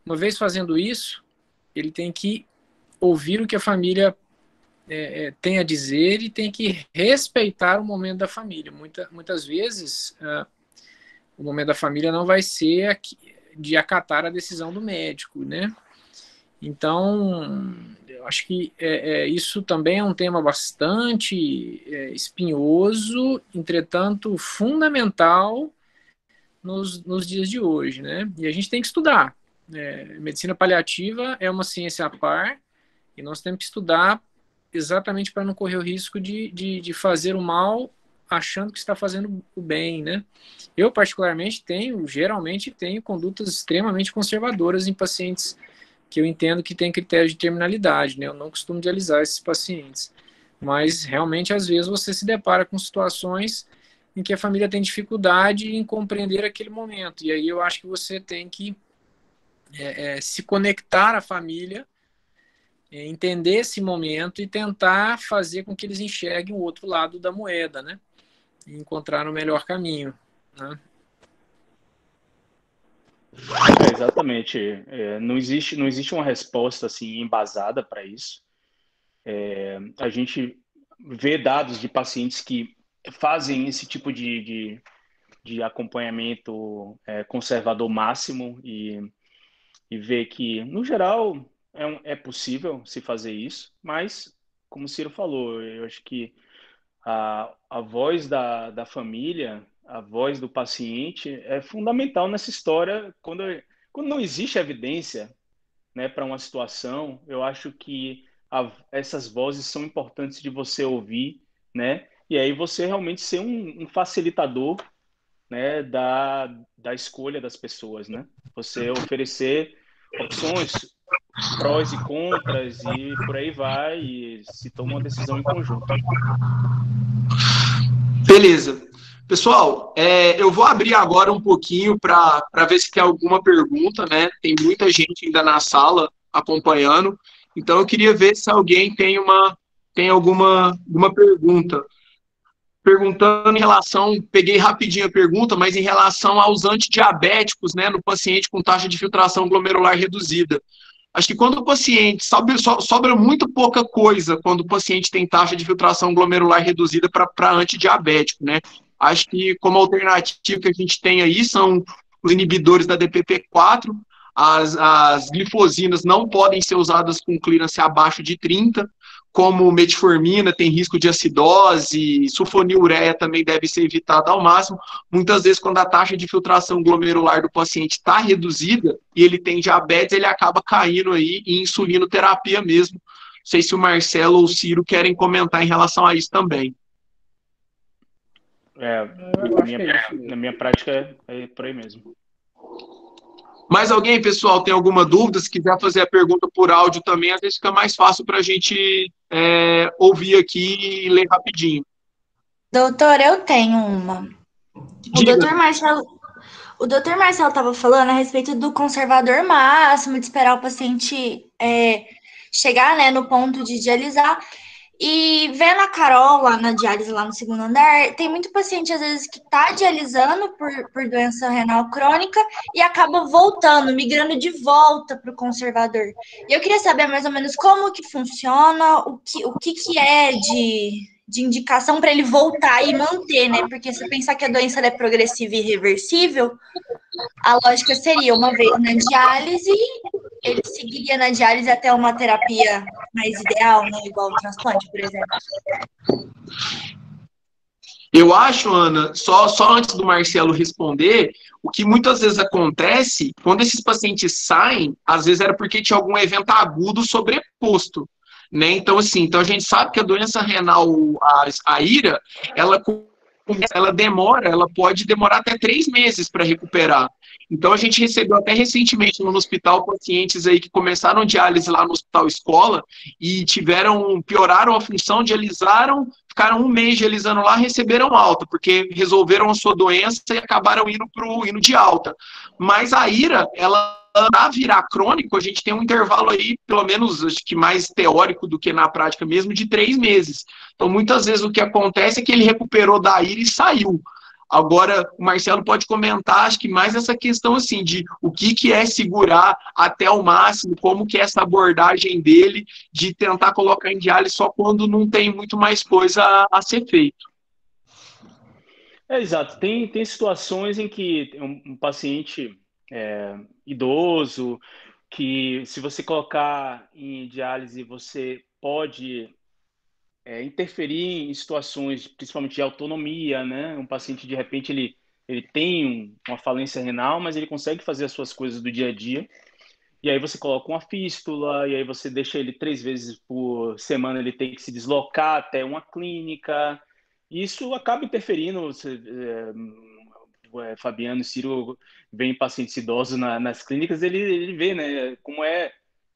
Uma vez fazendo isso, ele tem que ouvir o que a família tem a dizer e tem que respeitar o momento da família. Muitas vezes, o momento da família não vai ser de acatar a decisão do médico, né? Então, eu acho que isso também é um tema bastante espinhoso, entretanto, fundamental nos dias de hoje, né? E a gente tem que estudar. Medicina paliativa é uma ciência à par e nós temos que estudar exatamente para não correr o risco de fazer o mal achando que está fazendo o bem, né? Eu, particularmente, geralmente tenho condutas extremamente conservadoras em pacientes que eu entendo que tem critério de terminalidade, né? Eu não costumo dialisar esses pacientes. Mas, realmente, às vezes, você se depara com situações em que a família tem dificuldade em compreender aquele momento. E aí eu acho que você tem que se conectar à família, entender esse momento e tentar fazer com que eles enxerguem o outro lado da moeda, né? E encontrar o melhor caminho, né? Exatamente. Não existe uma resposta assim embasada para isso. A gente vê dados de pacientes que fazem esse tipo de acompanhamento conservador máximo e vê que, no geral, é possível se fazer isso, mas, como o Ciro falou, eu acho que a voz da família, a voz do paciente é fundamental nessa história. Quando não existe evidência, né, para uma situação, eu acho que essas vozes são importantes de você ouvir, né, e aí você realmente ser um facilitador, né, da escolha das pessoas, né? Você oferecer opções, prós e contras e por aí vai, e se toma uma decisão em conjunto. Beleza. Pessoal, eu vou abrir agora um pouquinho para ver se tem alguma pergunta, né? Tem muita gente ainda na sala acompanhando, então eu queria ver se alguém tem alguma pergunta. Perguntando em relação, peguei rapidinho a pergunta, mas em relação aos antidiabéticos, né, no paciente com taxa de filtração glomerular reduzida. Acho que quando o paciente, sobra muito pouca coisa quando o paciente tem taxa de filtração glomerular reduzida para antidiabético, né? Acho que como alternativa que a gente tem aí são os inibidores da DPP-4, as glifosinas não podem ser usadas com clearance abaixo de 30, como metformina tem risco de acidose, sulfonilureia também deve ser evitada ao máximo. Muitas vezes, quando a taxa de filtração glomerular do paciente está reduzida e ele tem diabetes, ele acaba caindo aí em insulinoterapia mesmo. Não sei se o Marcelo ou o Ciro querem comentar em relação a isso também. Na minha prática é por aí mesmo. Mais alguém, pessoal, tem alguma dúvida? Se quiser fazer a pergunta por áudio também, às vezes fica mais fácil para a gente ouvir aqui e ler rapidinho. Doutor, eu tenho uma. O doutor Marcelo estava falando a respeito do conservador máximo, de esperar o paciente chegar, né, no ponto de dialisar. E vendo a Carol lá na diálise, lá no segundo andar, tem muito paciente, às vezes, que está dialisando por doença renal crônica e acaba voltando, migrando de volta para o conservador. E eu queria saber mais ou menos como que funciona, o que é de indicação para ele voltar e manter, né? Porque se pensar que a doença é progressiva e irreversível, a lógica seria, uma vez na diálise, ele seguiria na diálise até uma terapia mais ideal, né? Igual o transplante, por exemplo. Eu acho, Ana, só antes do Marcelo responder, o que muitas vezes acontece, quando esses pacientes saem, às vezes era porque tinha algum evento agudo sobreposto, né? Então, assim, a gente sabe que a doença renal, a IRA, ela pode demorar até 3 meses para recuperar. Então, a gente recebeu até recentemente no hospital pacientes aí que começaram diálise lá no Hospital Escola e pioraram a função, dialisaram, ficaram 1 mês dialisando lá, receberam alta, porque resolveram a sua doença e acabaram indo de alta. Mas a IRA, ela para virar crônico, a gente tem um intervalo aí, pelo menos, acho que mais teórico do que na prática mesmo, de 3 meses. Então, muitas vezes o que acontece é que ele recuperou da ira e saiu. Agora, o Marcelo pode comentar, acho que mais essa questão, assim, de o que é segurar até o máximo, como que é essa abordagem dele, de tentar colocar em diálise só quando não tem muito mais coisa a ser feito. Exato. Tem situações em que um paciente idoso, que se você colocar em diálise, você pode interferir em situações, principalmente de autonomia, né? Um paciente, de repente, ele tem uma falência renal, mas ele consegue fazer as suas coisas do dia a dia. E aí você coloca uma fístula, e aí você deixa ele 3 vezes por semana, ele tem que se deslocar até uma clínica. Isso acaba interferindo. Fabiano e Ciro veem pacientes idosos nas clínicas, ele vê, né, como é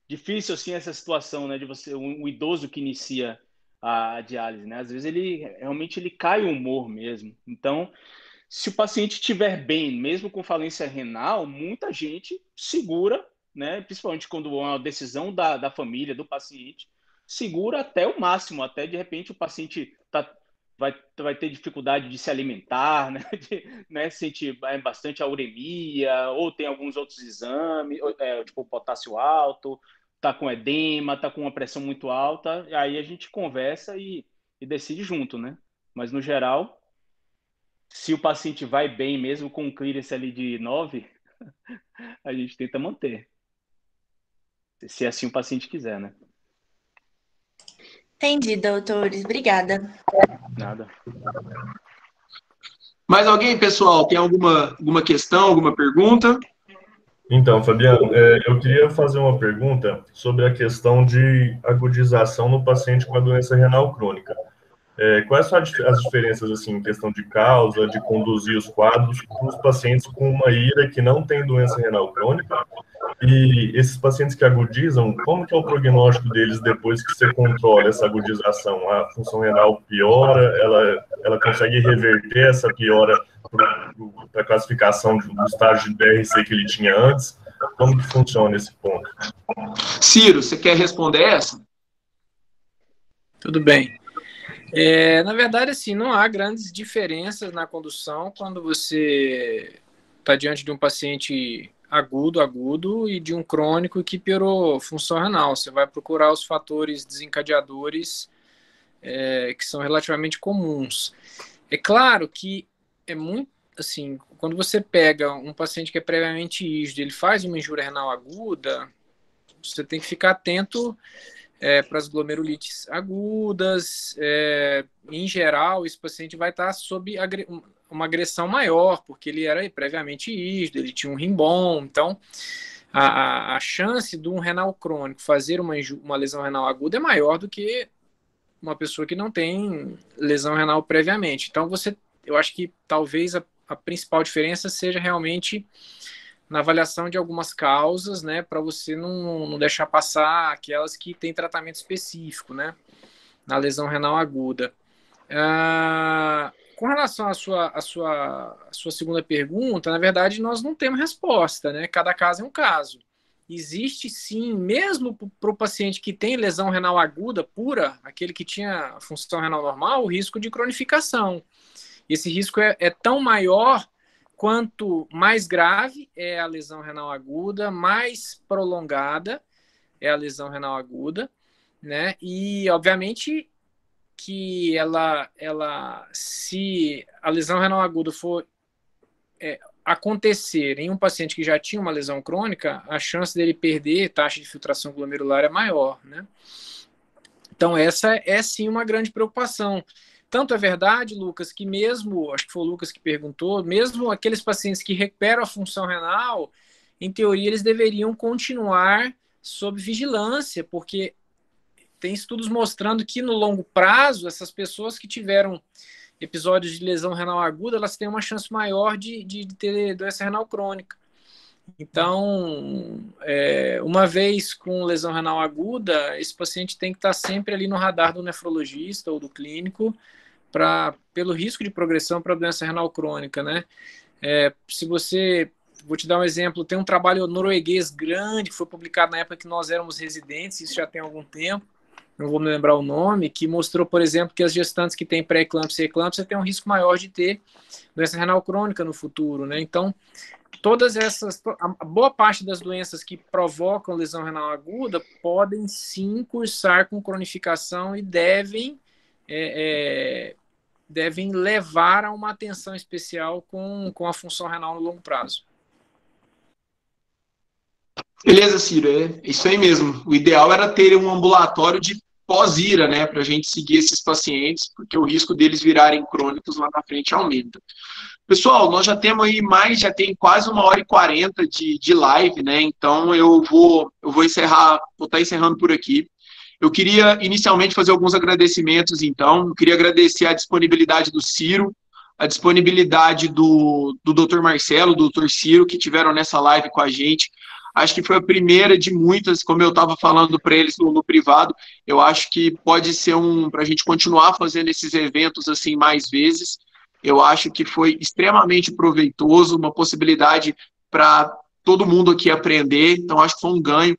difícil assim essa situação, né, de você um idoso que inicia a diálise, né? Às vezes ele realmente cai o humor mesmo. Então, se o paciente estiver bem, mesmo com falência renal, muita gente segura, né? Principalmente quando é uma decisão da família, do paciente, segura até o máximo, até de repente o paciente vai ter dificuldade de se alimentar, né? Né? Sentir bastante uremia, ou tem alguns outros exames, tipo potássio alto, tá com edema, tá com uma pressão muito alta, aí a gente conversa e decide junto, né? Mas no geral, se o paciente vai bem, mesmo com um clearance ali de 9, a gente tenta manter. Se assim o paciente quiser, né? Entendi, doutores. Obrigada. Nada. Mais alguém, pessoal? Tem alguma questão, alguma pergunta? Então, Fabiano, eu queria fazer uma pergunta sobre a questão de agudização no paciente com a doença renal crônica. Quais são as diferenças, assim, em questão de causa, de conduzir os quadros para os pacientes com uma ira que não tem doença renal crônica? E esses pacientes que agudizam, como que é o prognóstico deles depois que você controla essa agudização? A função renal piora, ela consegue reverter essa piora para a classificação do estágio de BRC que ele tinha antes? Como que funciona esse ponto? Ciro, você quer responder essa? Tudo bem. Na verdade, assim, não há grandes diferenças na condução quando você está diante de um paciente agudo e de um crônico que piorou função renal. Você vai procurar os fatores desencadeadores que são relativamente comuns. É claro que é muito, assim, quando você pega um paciente que é previamente rígido, ele faz uma injúria renal aguda, você tem que ficar atento para as glomerulites agudas. Em geral, esse paciente vai estar sob uma agressão maior, porque ele era previamente rígido, ele tinha um rim bom. Então, a chance de um renal crônico fazer uma lesão renal aguda é maior do que uma pessoa que não tem lesão renal previamente. Então, eu acho que talvez a principal diferença seja realmente na avaliação de algumas causas, né, para você não deixar passar aquelas que têm tratamento específico, né, na lesão renal aguda. Com relação à sua segunda pergunta, na verdade, nós não temos resposta, né, cada caso é um caso. Existe, sim, mesmo para o paciente que tem lesão renal aguda pura, aquele que tinha função renal normal, o risco de cronificação. Esse risco é tão maior quanto mais grave é a lesão renal aguda, mais prolongada é a lesão renal aguda, né? E, obviamente, que se a lesão renal aguda for acontecer em um paciente que já tinha uma lesão crônica, a chance dele perder taxa de filtração glomerular é maior, né? Então, essa é, sim, uma grande preocupação. Tanto é verdade, Lucas, que mesmo, acho que foi o Lucas que perguntou, mesmo aqueles pacientes que recuperam a função renal, em teoria, eles deveriam continuar sob vigilância, porque tem estudos mostrando que no longo prazo, essas pessoas que tiveram episódios de lesão renal aguda, elas têm uma chance maior de ter doença renal crônica. Então, uma vez com lesão renal aguda, esse paciente tem que estar sempre ali no radar do nefrologista ou do clínico, pelo risco de progressão para doença renal crônica, né? Se você Vou te dar um exemplo, tem um trabalho norueguês grande que foi publicado na época que nós éramos residentes, isso já tem algum tempo, não vou me lembrar o nome, que mostrou, por exemplo, que as gestantes que têm pré-eclâmpsia e eclâmpsia têm um risco maior de ter doença renal crônica no futuro, né? Então, todas essas, a boa parte das doenças que provocam lesão renal aguda podem sim cursar com cronificação e devem levar a uma atenção especial com a função renal no longo prazo. Beleza, Ciro, é isso aí mesmo. O ideal era ter um ambulatório de pós-IRA, né, para a gente seguir esses pacientes, porque o risco deles virarem crônicos lá na frente aumenta. Pessoal, nós já temos aí já tem quase 1h40 de live, né, então eu vou estar encerrando por aqui. Eu queria inicialmente fazer alguns agradecimentos, então. Eu queria agradecer a disponibilidade do Ciro, a disponibilidade do Dr. Marcelo, do Dr. Ciro, que tiveram nessa live com a gente. Acho que foi a primeira de muitas, como eu estava falando para eles no privado. Eu acho que pode ser para a gente continuar fazendo esses eventos assim mais vezes. Eu acho que foi extremamente proveitoso, uma possibilidade para todo mundo aqui aprender. Então, acho que foi um ganho.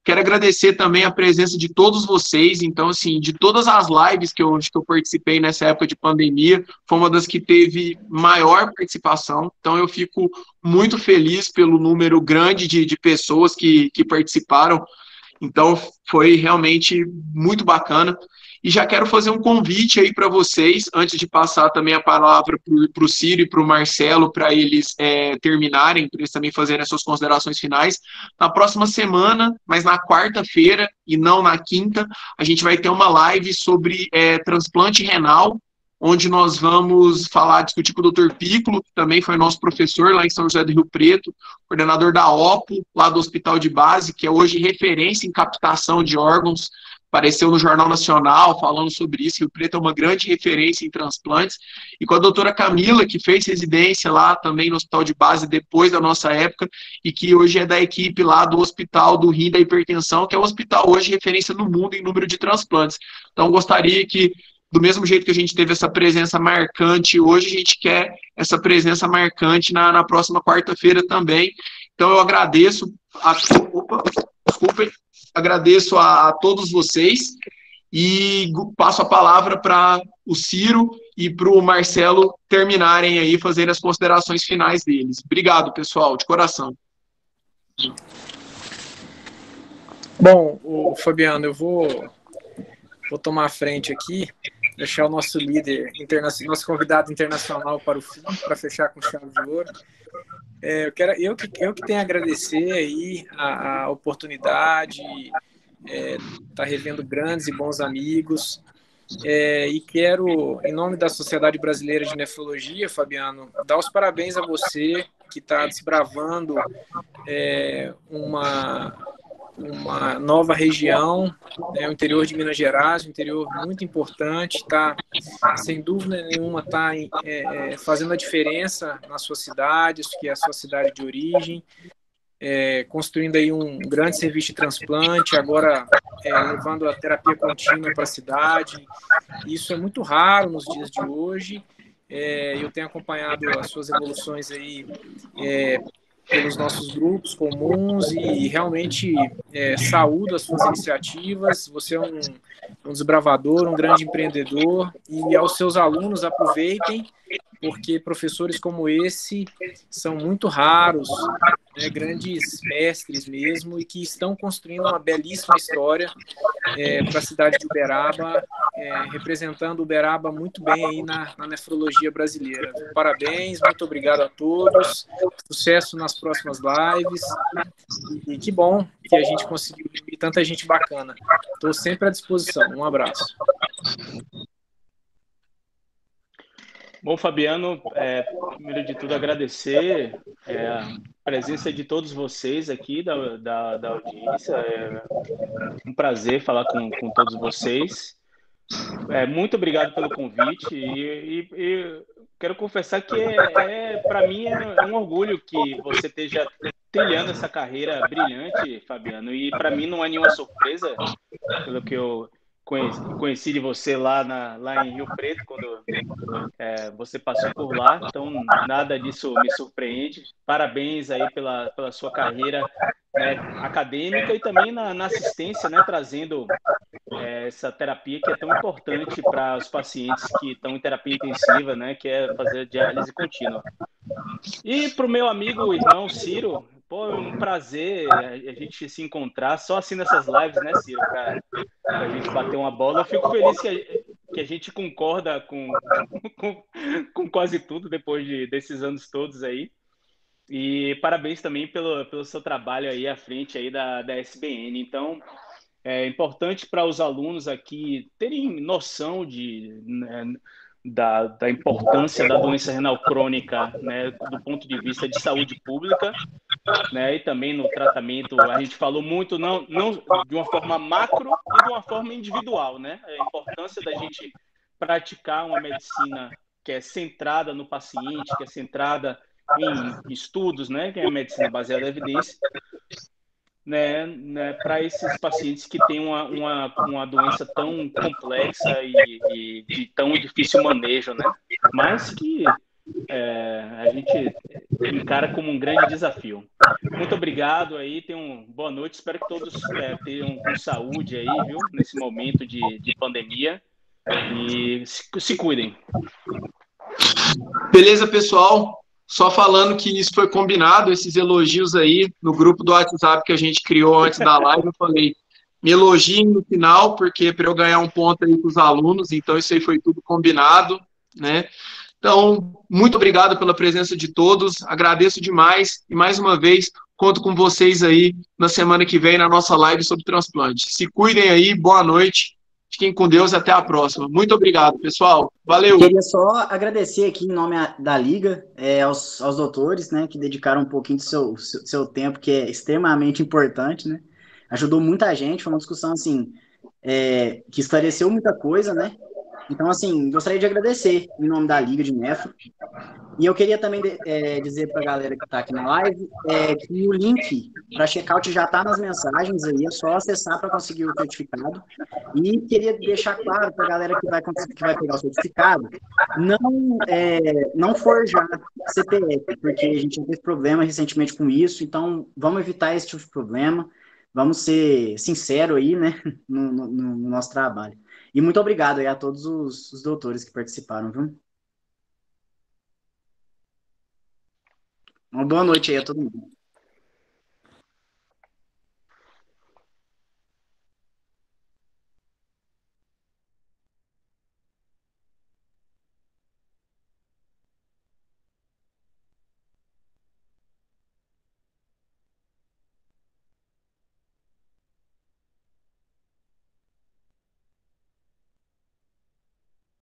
Quero agradecer também a presença de todos vocês. Então, assim, de todas as lives que eu participei nessa época de pandemia, foi uma das que teve maior participação. Então, eu fico muito feliz pelo número grande de pessoas que participaram. Então, foi realmente muito bacana. E já quero fazer um convite aí para vocês, antes de passar também a palavra para o Ciro e para o Marcelo, para eles terminarem, para eles também fazerem as suas considerações finais. Na próxima semana, mas na quarta-feira e não na quinta, a gente vai ter uma live sobre transplante renal, onde nós vamos discutir com o Dr. Piccolo, que também foi nosso professor lá em São José do Rio Preto, coordenador da OPO, lá do Hospital de Base, que é hoje referência em captação de órgãos. Apareceu no Jornal Nacional falando sobre isso. Rio Preto é uma grande referência em transplantes. E com a doutora Camila, que fez residência lá também no Hospital de Base depois da nossa época, e que hoje é da equipe lá do Hospital do Rim da Hipertensão, que é o hospital hoje referência no mundo em número de transplantes. Então, gostaria que, do mesmo jeito que a gente teve essa presença marcante hoje, a gente quer essa presença marcante na próxima quarta-feira também. Então, eu agradeço agradeço a todos vocês e passo a palavra para o Ciro e para o Marcelo terminarem aí, fazerem as considerações finais deles. Obrigado, pessoal, de coração. Bom, Fabiano, eu vou tomar a frente aqui, deixar o nosso líder, nosso convidado internacional para o fim, para fechar com chave de ouro. Eu que tenho a agradecer aí a oportunidade, tá revendo grandes e bons amigos, e quero, em nome da Sociedade Brasileira de Nefrologia, Fabiano, dar os parabéns a você que está desbravando uma nova região, o interior de Minas Gerais, um interior muito importante, sem dúvida nenhuma, fazendo a diferença na sua cidade, que é a sua cidade de origem, construindo aí um grande serviço de transplante, agora levando a terapia contínua para a cidade. Isso é muito raro nos dias de hoje. Eu tenho acompanhado as suas evoluções aí pelos nossos grupos comuns e realmente saúdo as suas iniciativas. Você é um desbravador, um grande empreendedor, e aos seus alunos, aproveitem, porque professores como esse são muito raros, grandes mestres mesmo, e que estão construindo uma belíssima história para a cidade de Uberaba, representando Uberaba muito bem aí na nefrologia brasileira. Parabéns, muito obrigado a todos, sucesso nas próximas lives, e que bom que a gente conseguiu reunir tanta gente bacana. Estou sempre à disposição. Um abraço. Bom, Fabiano, primeiro de tudo agradecer a presença de todos vocês aqui da audiência. É um prazer falar com todos vocês. Muito obrigado pelo convite e quero confessar que para mim é um orgulho que você esteja trilhando essa carreira brilhante, Fabiano, e para mim não é nenhuma surpresa, pelo que eu conheci de você lá em Rio Preto, quando você passou por lá, então nada disso me surpreende. Parabéns aí pela sua carreira, né, acadêmica e também na assistência, né, trazendo essa terapia que é tão importante para os pacientes que estão em terapia intensiva, né, que é fazer diálise contínua. E para o meu amigo, irmão Ciro, pô, é um prazer a gente se encontrar só assim nessas lives, né, Ciro, para a gente bater uma bola. Eu fico feliz que a gente concorda com quase tudo depois desses anos todos aí. E parabéns também pelo seu trabalho aí à frente aí da SBN. Então, é importante para os alunos aqui terem noção da importância da doença renal crônica, né, do ponto de vista de saúde pública, né, e também no tratamento. A gente falou muito, não de uma forma macro e de uma forma individual, né? A importância da gente praticar uma medicina que é centrada no paciente, que é centrada em estudos, né, que é a medicina baseada em evidência, né, para esses pacientes que têm uma doença tão complexa e de tão difícil manejo, né? Mas que a gente encara como um grande desafio. Muito obrigado aí, boa noite, espero que todos tenham com saúde aí, viu, nesse momento de pandemia, e se cuidem. Beleza, pessoal? Só falando que isso foi combinado, esses elogios aí, no grupo do WhatsApp que a gente criou antes da live, eu falei, me elogiem no final, porque para eu ganhar um ponto aí com os alunos, então isso aí foi tudo combinado, né? Então, muito obrigado pela presença de todos, agradeço demais, e mais uma vez, conto com vocês aí na semana que vem, na nossa live sobre transplante. Se cuidem aí, boa noite. Fiquem com Deus e até a próxima. Muito obrigado, pessoal. Valeu! Queria só agradecer aqui em nome da Liga, aos doutores, né, que dedicaram um pouquinho do seu tempo, que é extremamente importante, né? Ajudou muita gente, foi uma discussão, assim, que esclareceu muita coisa, né? Então, assim, gostaria de agradecer em nome da Liga de Nefro. E eu queria também dizer para a galera que está aqui na live que o link para checkout já está nas mensagens aí, é só acessar para conseguir o certificado. E queria deixar claro para a galera que vai pegar o certificado, não forjar CPF, porque a gente já teve problema recentemente com isso, então vamos evitar esse tipo de problema, vamos ser sinceros aí, né, no nosso trabalho. E muito obrigado aí a todos os doutores que participaram, viu? Uma boa noite aí a todo mundo.